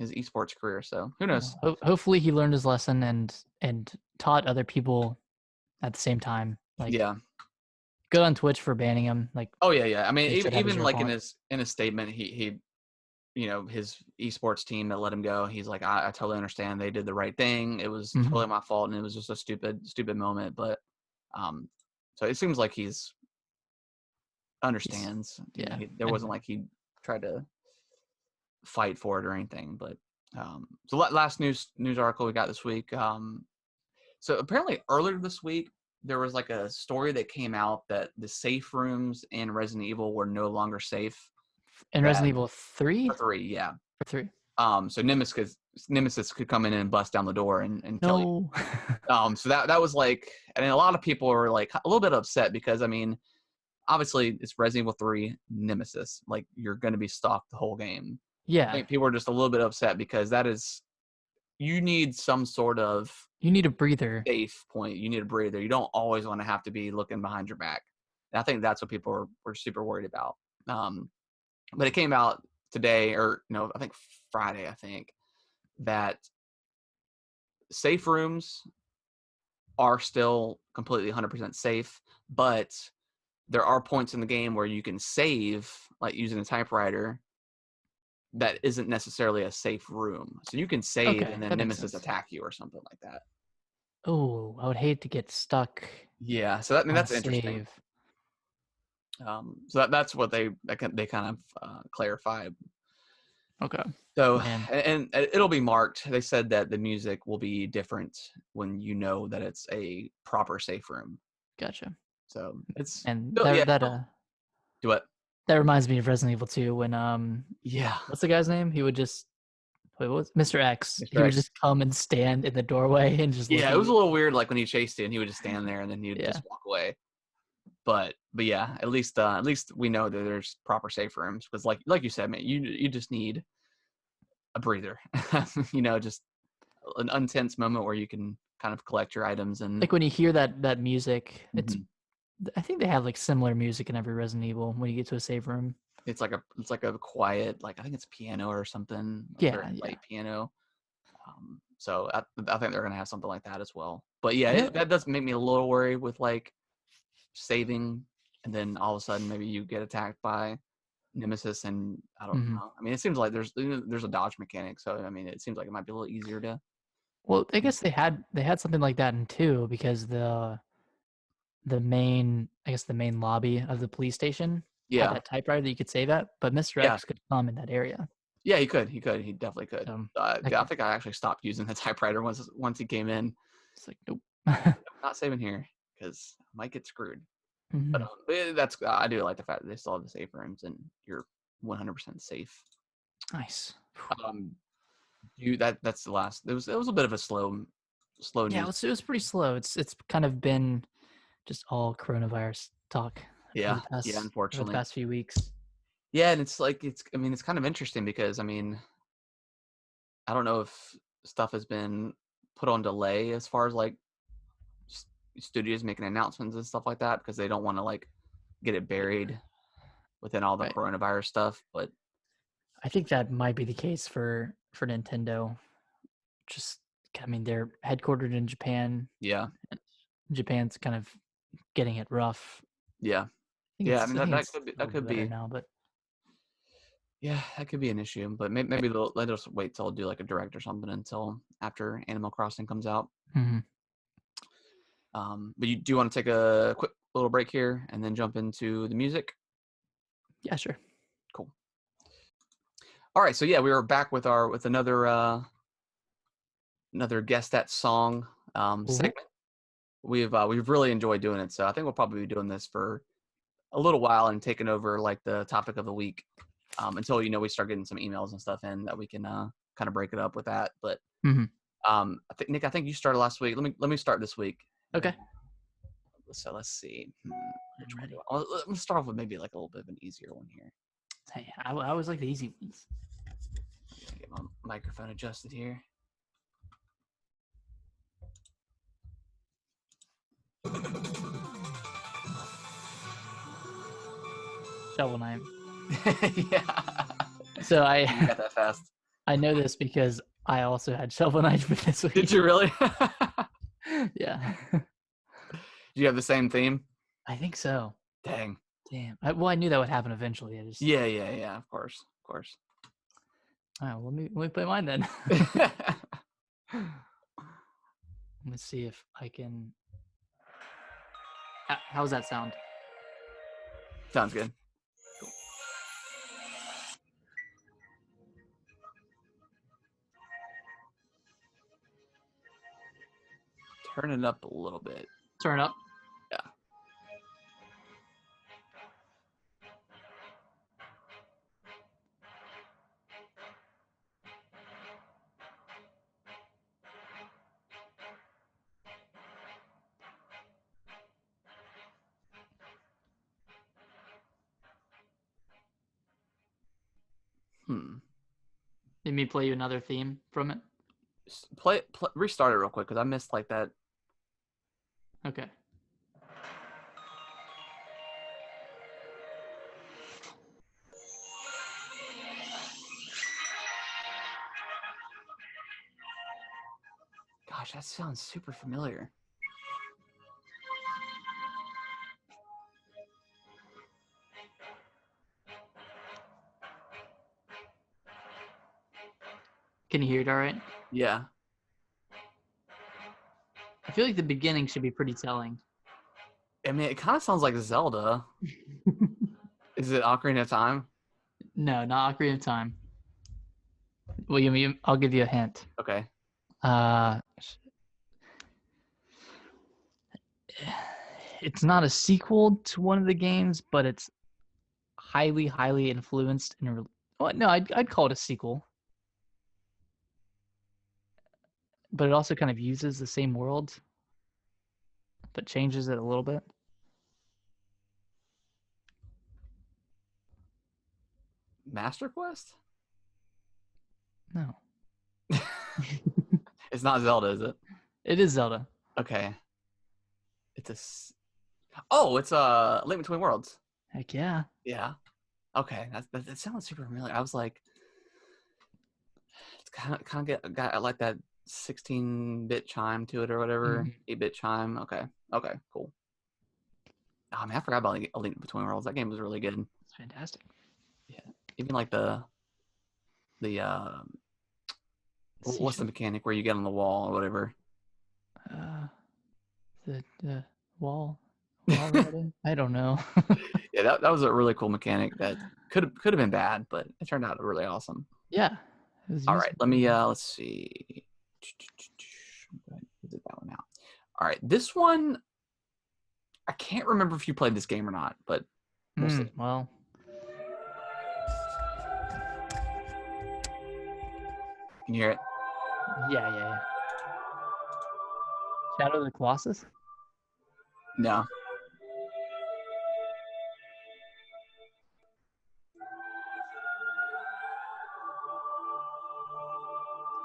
esports career. So who knows? Well, hopefully he learned his lesson and taught other people at the same time. Like, Yeah. good on Twitch for banning him. Like, Oh yeah, yeah. I mean, they should have a even zero like in tolerance. his statement, he his esports team that let him go. He's like, I totally understand. They did the right thing. It was Mhm. totally my fault, and it was just a stupid moment. But um, so it seems like he's He's understands. yeah, There and wasn't like he tried to fight for it or anything. But so last news article we got this week. So apparently earlier this week there was like a story that came out that the safe rooms in Resident Evil were no longer safe. in That Resident Evil 3 for three, yeah. or 3. So Nemesis could come in and bust down the door and kill you. No. So that was like, and a lot of people were like a little bit upset because I mean, obviously it's Resident Evil 3 Nemesis. Like you're going to be stalked the whole game. I Yeah, think people are just a little bit upset because you need some sort of you need a breather. safe point. You need a breather. You don't always want to have to be looking behind your back. And I think that's what people were super worried about. But it came out today, or no, I think Friday, I think, that safe rooms are still completely 100% safe, but there are points in the game where you can save, like using a typewriter, that isn't necessarily a safe room. So you can save Okay, and then that makes Nemesis sense. attack you or something like that. Oh, I would hate to get stuck Yeah, so on a that's interesting. save. So that's what they kind of clarified. Okay. So, Man, and it'll be marked. They said that the music will be different when you know that it's a proper safe room. gotcha. So it's And yeah. Do what? that reminds me of Resident Evil 2 when Yeah, what's the guy's name? He would just wait, what was Mr. X? He Mr. would X. just come and stand in the doorway and just look Yeah, at it was a you. little weird. Like when he chased you, and he would just stand there, and then he'd Yeah. just walk away. But yeah, at least we know that there's proper safe rooms because like you said, man, you just need a breather. Just an untense moment where you can kind of collect your items and. Like when you hear that music, Mhm. I think they have like similar music in every Resident Evil when you get to a save room. It's like a quiet, like I think it's piano or something, a very Yeah, yeah. light piano. So I think they're gonna have something like that as well. But yeah, I know. that does make me a little worried with like saving, and then all of a sudden maybe you get attacked by Nemesis, and I don't Mhm. know. I mean, it seems like there's a dodge mechanic, so I mean, it seems like it might be a little easier to. Well, I guess they had something like that in 2 because the main I guess the main lobby of the police station had Yeah, that typewriter that you could save at, but Mr. yeah, X could come in that area. yeah. He definitely could. So that Yeah, I could think I actually stopped using the typewriter once he came in. it's like nope. Not saving here because I might get screwed. But, Mhm. that's I do like the fact that they still have the safe rooms and you're 100% safe. Nice. Um, that's the last. It was a bit of a slow Yeah, news. it was pretty slow. It's kind of been just all coronavirus talk over Yeah, the yeah. past Unfortunately, few weeks. yeah, and it's like I mean, it's kind of interesting because I mean, I don't know if stuff has been put on delay as far as like s- studios making announcements and stuff like that because they don't want to like get it buried within all the Right. coronavirus stuff. But I think that might be the case for Nintendo. Just I mean they're headquartered in Japan. yeah, Japan's kind of getting it rough. yeah, I think yeah. I it's mean I think that it's could be a little bit better now, but yeah, that could be an issue, but maybe they'll let us wait till do like a direct or something until after Animal Crossing comes out. mhm. But you do want to take a quick little break here and then jump into the music. Yeah, sure. Cool. All right, so yeah, we were back with another guess that song Mhm. segment. We've really enjoyed doing it, so I think we'll probably be doing this for a little while and taking over like the topic of the week until we start getting some emails and stuff in that we can kind of break it up with that. But Mhm. I think Nick, I think you started last week. Let me start this week. Okay. So let's see. Which I'm one do ready. I? Let's start off with maybe like a little bit of an easier one here. Hey, I always like the easy ones. Get my microphone adjusted here. Shovel Knight. Yeah, So you got that fast. I know this because I also had Shovel Knight for this Did week. you really? Yeah. Do you have the same theme? I think so. Dang. Damn. Well, I knew that would happen eventually. I just Yeah, yeah, yeah. Of course, of course. all right, well, let me play mine then. Let me see if I can. How's that sound? Sounds good. Turn it up a little bit. Turn up. Yeah. Hmm. Let me play you another theme from it. Restart it real quick because I missed like that. Okay. Gosh, that sounds super familiar. Can you hear it all right? Yeah. I feel like the beginning should be pretty telling. I mean, it kind of sounds like Zelda. Is it Ocarina of Time? No, not Ocarina of Time. Well, I'll give you a hint. Okay. It's not a sequel to one of the games, but it's highly influenced. Well, no, I'd call it a sequel. But it also kind of uses the same world, but changes it a little bit. Master Quest? No. It's not Zelda, is it? It is Zelda. Okay. It's a Link Between Worlds. Heck yeah. Yeah. Okay. That sounds super familiar. I was like, it's kind of got like that 16-bit chime to it or whatever, 8-bit chime. Okay. Okay. Cool. Oh man, I forgot about A Link Between Worlds. That game was really good. It's fantastic. Yeah. Even like the what's the mechanic where you get on the wall or whatever? The wall riding? I don't know. Yeah, that was a really cool mechanic that could have been bad, but it turned out really awesome. Yeah. All right, let me let's see. Did that one out. All right, this one I can't remember if you played this game or not, but we'll see. Well, can you hear it? Yeah. Shadow of the Colossus? No.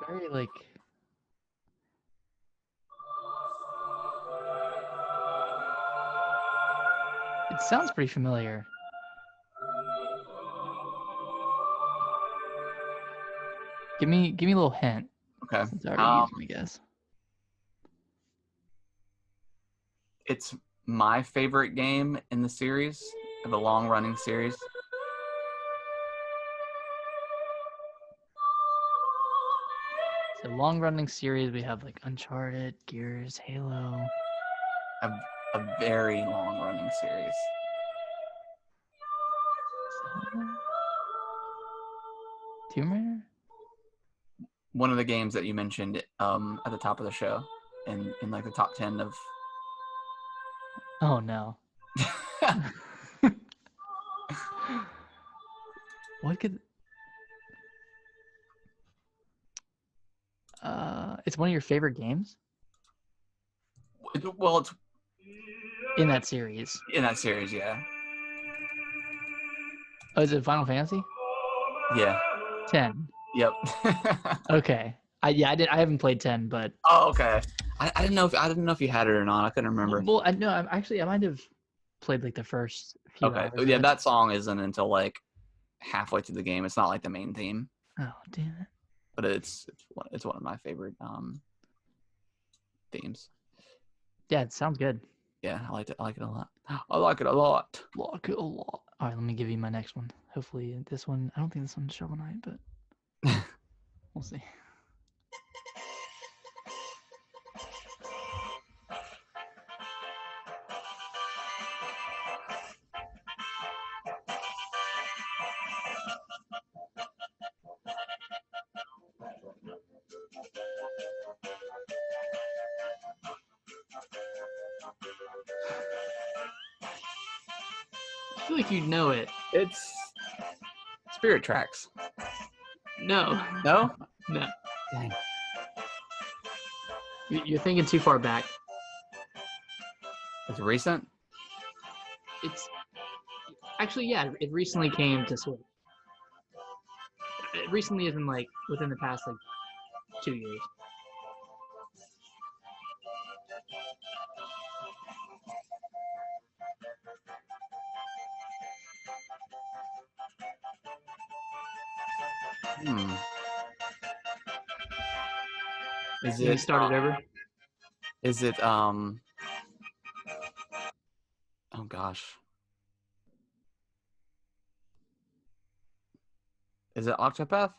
Very like it sounds pretty familiar. Give me a little hint. Okay. It's already used, I guess. It's my favorite game in the series, of a long-running series. So long-running series, we have like Uncharted, Gears, Halo. A very long-running series. Tomb Raider? One of the games that you mentioned at the top of the show, in like the top 10 of. Oh no. What could? It's one of your favorite games? Well, it's in that series. In that series, yeah. Oh, is it Final Fantasy? Yeah. 10. Yep. Okay. I haven't played 10, but. Oh, okay. I didn't know if you had it or not. I couldn't remember. Well, I might have played like the first few hours. Okay. Yeah, that song isn't until like halfway through the game. It's not like the main theme. Oh, damn it. But it's one of my favorite themes. Yeah, it sounds good. Yeah, I like it a lot. I like it a lot. Like it a lot. All right, let me give you my next one. Hopefully this one, I don't think this one's Shovel Knight, but we'll see. I feel like you'd know it. It's Spirit Tracks. No. No? No. Dang. You're thinking too far back. Is it recent? It's actually, yeah, it recently came to Switch. It recently isn't like within the past like 2 years. Is You it started over? Is it oh gosh. Is it Octopath?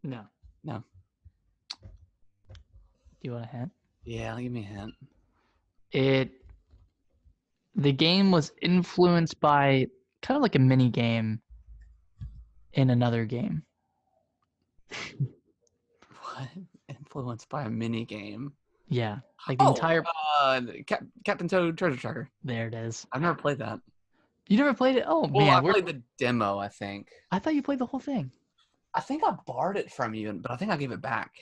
No. No. Do you want a hint? Yeah, give me a hint. The game was influenced by kind of like a mini game in another game. What? Influenced by a mini game? Yeah, like the entire. Captain Toad Treasure Tracker. There it is. I've never played that. You never played it? Oh Well, I man, played the demo, I think. I thought you played the whole thing. I think I borrowed it from you, but I think I gave it back.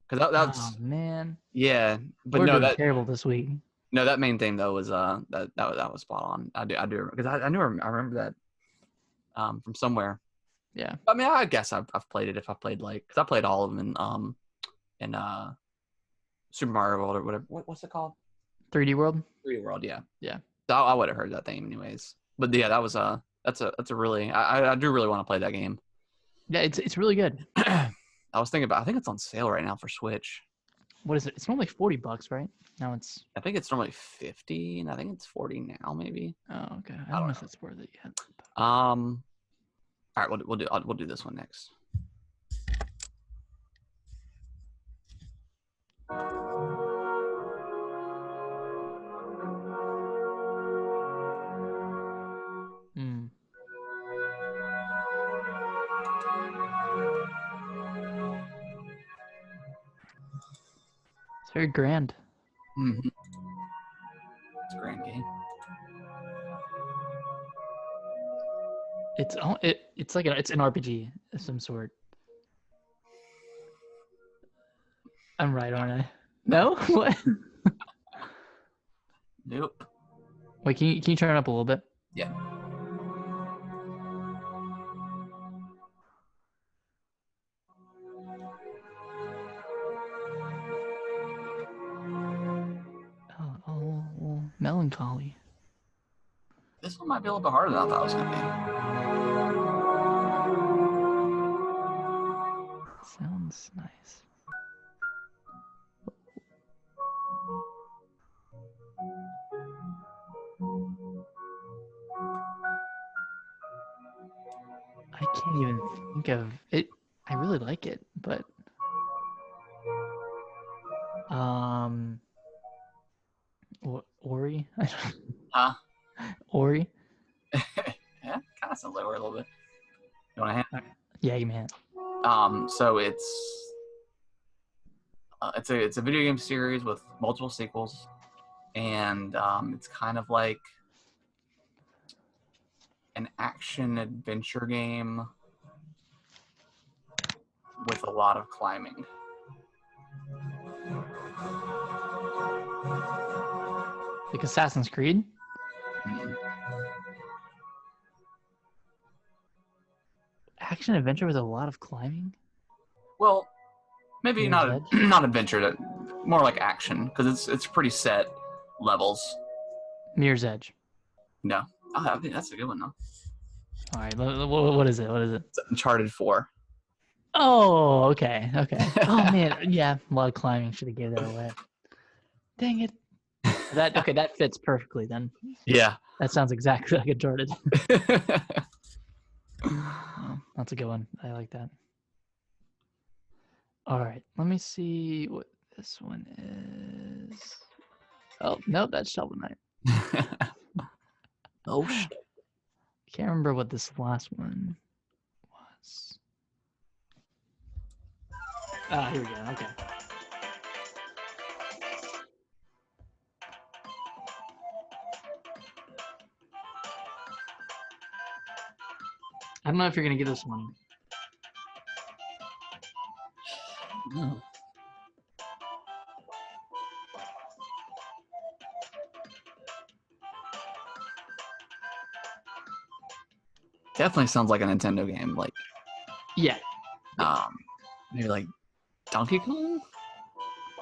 Because that's Oh man, yeah, but we're no, doing terrible this week. that main thing though was that was spot on. I do because I remember that from somewhere. Yeah. I mean, I guess I've played it if I played because I played all of them in Super Mario World or whatever. What's it called? 3D World. 3D World, yeah. Yeah. So I would have heard that thing anyways. But yeah, that was that's a really I do really want to play that game. Yeah, it's really good. I was thinking about. I think it's on sale right now for Switch. What is it? It's normally $40, right? Now it's. I think it's normally 50, and I think it's 40 now, maybe. Oh, okay. I don't know if it's worth it yet. All right, we'll do this one next. Hmm. It's very grand. Mm-hmm. It's a grand game. It's like it's an RPG of some sort. I'm right, aren't I? No? What? Nope. Wait, can you turn it up a little bit? Yeah. Oh, melancholy. This one might be a little bit harder than I thought it was going to be. Sounds nice. I can't even think of it. I really like it, but Ori. Huh? Ori. Yeah, kind of sounds like we're a little bit. You want a hand? Yeah, give me a hand. So it's a video game series with multiple sequels, and it's kind of like an action adventure game with a lot of climbing. Like Assassin's Creed. Mm-hmm. Action adventure with a lot of climbing. Well, maybe Mirror's not adventure, more like action because it's pretty set levels. Mirror's Edge. No, I think that's a good one though. All right, what is it? What is it? It's Uncharted 4. Oh, okay. Oh man, yeah, a lot of climbing. Should have gave that away. Dang it. That fits perfectly then. Yeah. That sounds exactly like Uncharted. Oh, that's a good one. I like that. All right, let me see what this one is. Oh, no, that's Shovel Knight. Oh, shit. Can't remember what this last one was. Ah, here we go. Okay. I don't know if you're gonna get this one. No. Definitely sounds like a Nintendo game, like Yeah. maybe like Donkey Kong.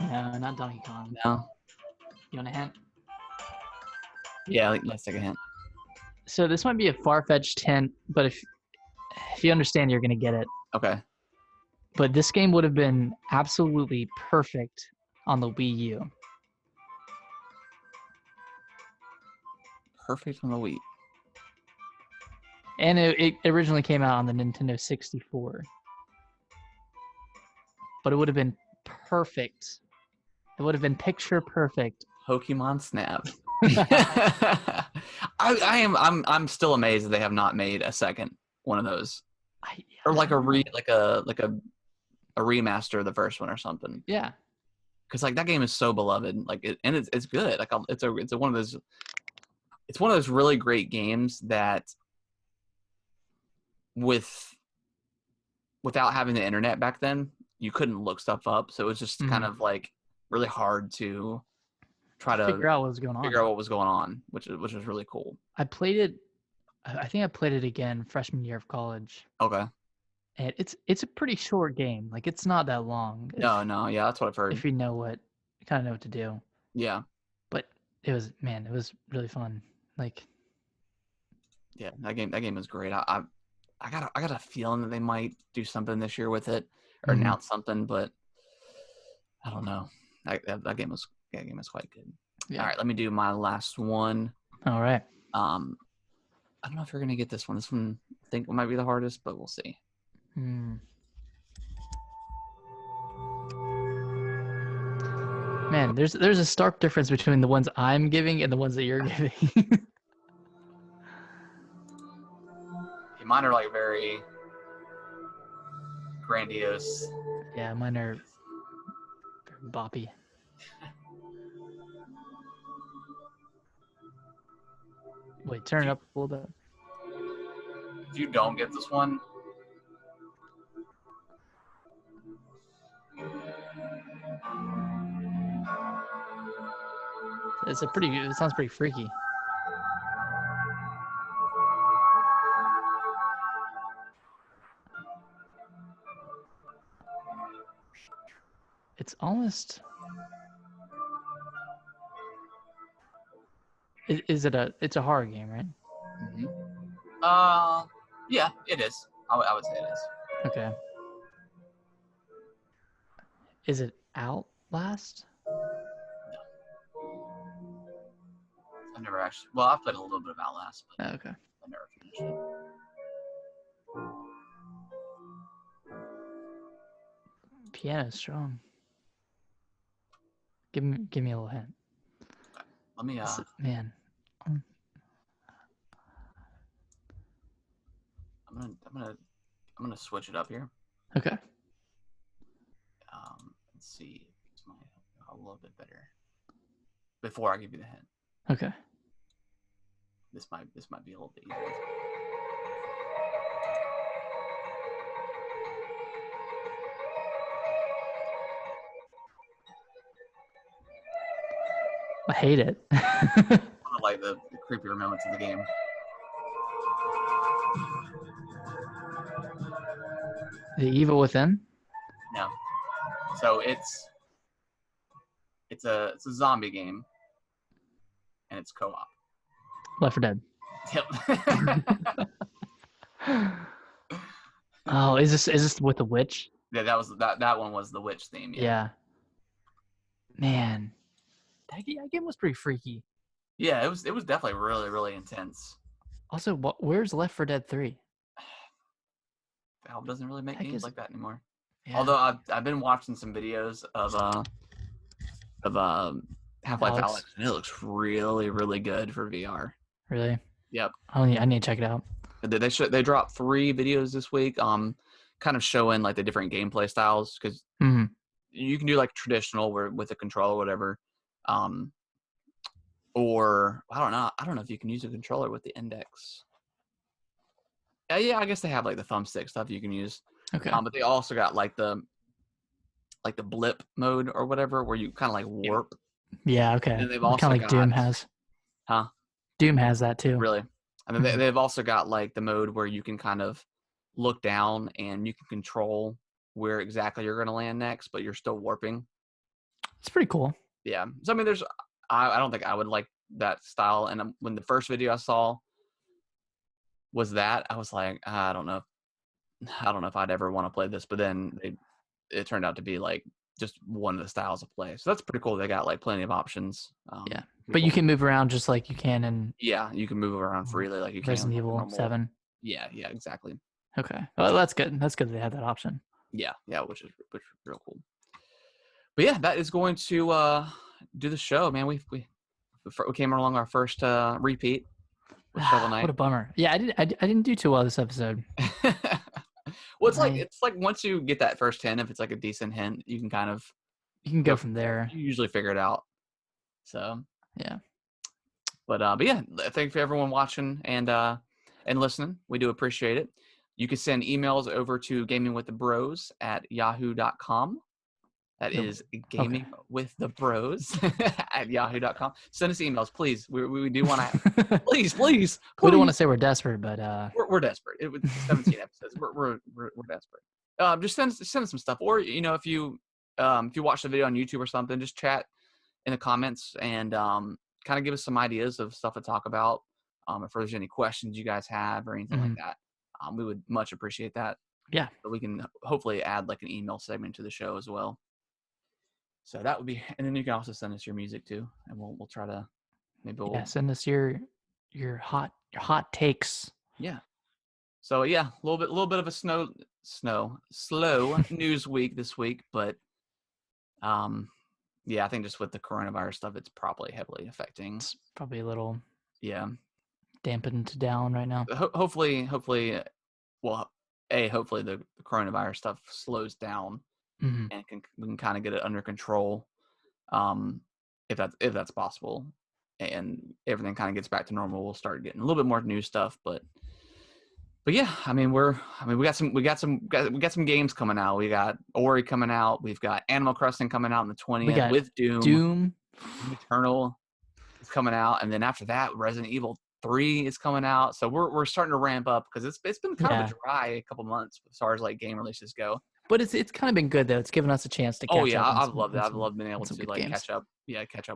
No, not Donkey Kong. No. You want a hint? Yeah, let's take a hint. So this might be a far-fetched hint, but if you understand, you're gonna get it. Okay. But this game would have been absolutely perfect on the Wii U. Perfect on the Wii. And it originally came out on the Nintendo 64. But it would have been perfect. It would have been picture perfect. Pokemon Snap. I'm still amazed that they have not made a second one of those. or like a remaster of the first one or something. Yeah. Because like that game is so beloved, like it's good. Like it's one of those really great games that without having the internet back then, you couldn't look stuff up. So it was just kind of like really hard to try to figure out what was going on, which was really cool. I played it. I think I played it again freshman year of college. Okay. And it's a pretty short game. Like it's not that long. No, yeah, that's what I've heard. If you know what to do. Yeah. But it was really fun. Like yeah, that game was great. I got a feeling that they might do something this year with it or announce something, but I don't know. That game was quite good. Yeah. All right, let me do my last one. All right. I don't know if you're gonna get this one. This one I think might be the hardest, but we'll see. Man, there's a stark difference between the ones I'm giving and the ones that you're giving. Mine are like very grandiose. Yeah, mine are very boppy. Wait, turn it up a little bit. If you don't get this one, it sounds pretty freaky. It's almost. It's a horror game, right? Yeah, it is. I would say it is. Okay. Is it Outlast? I've never actually. Well, I've played a little bit of Outlast, but okay. I've never finished it. Piano's strong. Give me a little hint. Let me. Man. I'm gonna switch it up here. Okay. Let's see. It's a little bit better. Before I give you the hint. Okay. This might be a little bit easier. I hate it. I like the creepier moments of the game. The Evil Within? No. So it's a zombie game, and it's co-op. Left 4 Dead. Yep. Oh, is this with the witch? Yeah, that one was the witch theme. Yeah. Man, that game was pretty freaky. Yeah, it was definitely really, really intense. Also, where's Left 4 Dead 3? Valve doesn't really make games like that anymore. Yeah. Although I've been watching some videos of Half-Life Alyx, and it looks really, really good for VR. Really? Yep. I need to check it out. They dropped 3 videos this week, kind of showing like the different gameplay styles, because you can do like traditional with a controller or whatever, or I don't know if you can use a controller with the index. Yeah, I guess they have like the thumbstick stuff you can use. Okay. But they also got like the blip mode or whatever, where you kind of like warp. Yeah. Okay. And they've also kind of like Doom has. Huh? Doom has that too. Really? And then they've also got like the mode where you can kind of look down and you can control where exactly you're going to land next, but you're still warping. It's pretty cool. Yeah. So I mean, I don't think I would like that style. And when the first video I saw was that, I was like, I don't know if I'd ever want to play this. But then it turned out to be like just one of the styles of play. So that's pretty cool. They got like plenty of options. Yeah. But you can move around just like you can in. Yeah, you can move around freely like you can. Resident Evil 7. Yeah, exactly. Okay. Well, that's good. That's good they have that option. Yeah, which is real cool. But yeah, that is going to do the show, man. We came along our first repeat with Shovel Knight. What a bummer. Yeah, I didn't do too well this episode. Well, it's like once you get that first hint, if it's like a decent hint, you can kind of You can go from there. You usually figure it out. So yeah. but yeah, thank you for everyone watching and listening. We do appreciate it. You can send emails over to gamingwiththebros@yahoo.com. That is gamingwiththebros@yahoo.com. Send us emails, please. We do want to. please. We don't want to say we're desperate, but we're desperate. It was 17 episodes. We're desperate. Just send us some stuff, or if you watch the video on YouTube or something, just chat in the comments and kind of give us some ideas of stuff to talk about. If there's any questions you guys have or anything like that, we would much appreciate that. Yeah. So we can hopefully add like an email segment to the show as well. So that would be, and then you can also send us your music too, and we'll try to send us your hot takes. Yeah. So yeah, a little bit of a slow news week this week, but yeah, I think just with the coronavirus stuff, it's probably heavily affecting. It's probably a little dampened down right now. Hopefully, hopefully the coronavirus stuff slows down and we can kind of get it under control, if that's possible, and everything kind of gets back to normal. We'll start getting a little bit more new stuff, but yeah, I mean we got some games coming out. We got Ori coming out. We've got Animal Crossing coming out on the 20th with Doom. Eternal is coming out, and then after that, Resident Evil 3 is coming out. So we're starting to ramp up because it's been kind of a dry couple months as far as like game releases go. But it's kind of been good though. It's given us a chance to catch up. I've loved it. I've loved being able to like catch up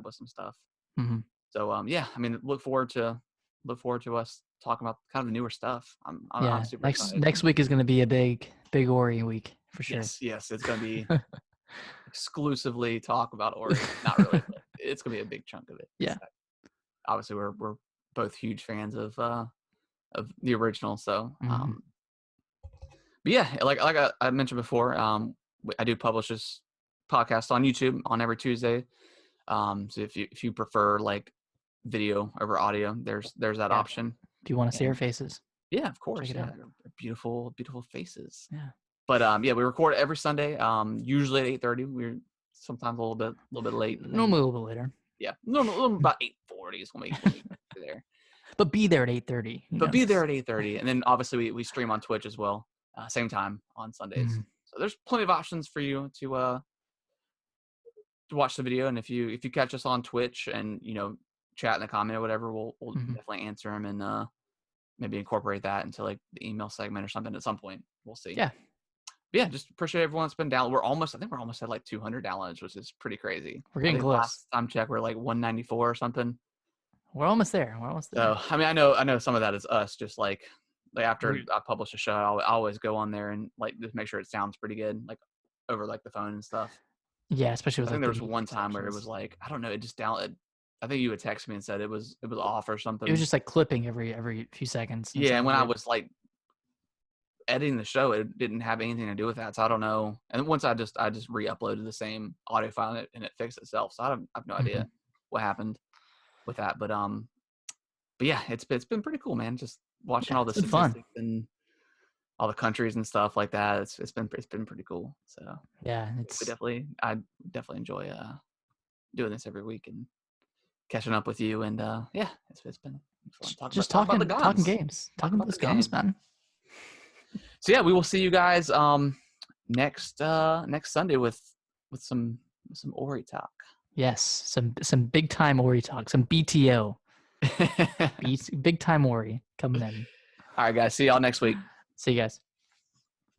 with some stuff. So yeah, I mean, look forward to us talking about kind of the newer stuff. I'm super excited. Next week is going to be a big Ori week for sure. Yes, it's going to be exclusively talk about Ori. Not really, but it's going to be a big chunk of it. Yeah. So, obviously, we're both huge fans of the original. So, but yeah, like I mentioned before, I do publish this podcast on YouTube on every Tuesday. So if you prefer like video over audio, there's that option. Do you want to see our faces? Yeah, of course. Check it out. Beautiful faces. Yeah. But we record every Sunday. Usually at 8:30. We're sometimes a little bit late. Normally a little bit later. Yeah, normally about 8:40 is when we get there. But be there at 8:30. Be there at 8:30, and then obviously we stream on Twitch as well, same time on Sundays. So there's plenty of options for you to watch the video. And if you catch us on Twitch and chat in the comment or whatever, we'll definitely answer them and maybe incorporate that into like the email segment or something at some point. We'll see. Yeah. But yeah, just appreciate everyone that's been down. I think we're almost at like 200 downloads, which is pretty crazy. We're getting close. Last time check, we're like 194 or something. We're almost there. So I mean, I know some of that is us. Just like after I publish a show, I always go on there and like just make sure it sounds pretty good, like over like the phone and stuff. Yeah, especially with I think there was one time where it was like, I don't know, it just downloaded. I think you would text me and said it was off or something. It was just like clipping every few seconds. Yeah, and when I was like editing the show, it didn't have anything to do with that. So I don't know. And once I just re-uploaded the same audio file and it fixed itself. So I have no idea what happened with that. But yeah, it's been pretty cool, man. Just watching all the statistics and all the countries and stuff like that. It's been pretty cool. So yeah, I definitely enjoy doing this every week and catching up with you. And yeah, it's been fun. Talking games, talking about those guns, man. So yeah, we will see you guys next Sunday with some Ori talk. Yes, some big time Ori talk, some BTO. Big time Ori coming in. All right, guys. See y'all next week. See you guys.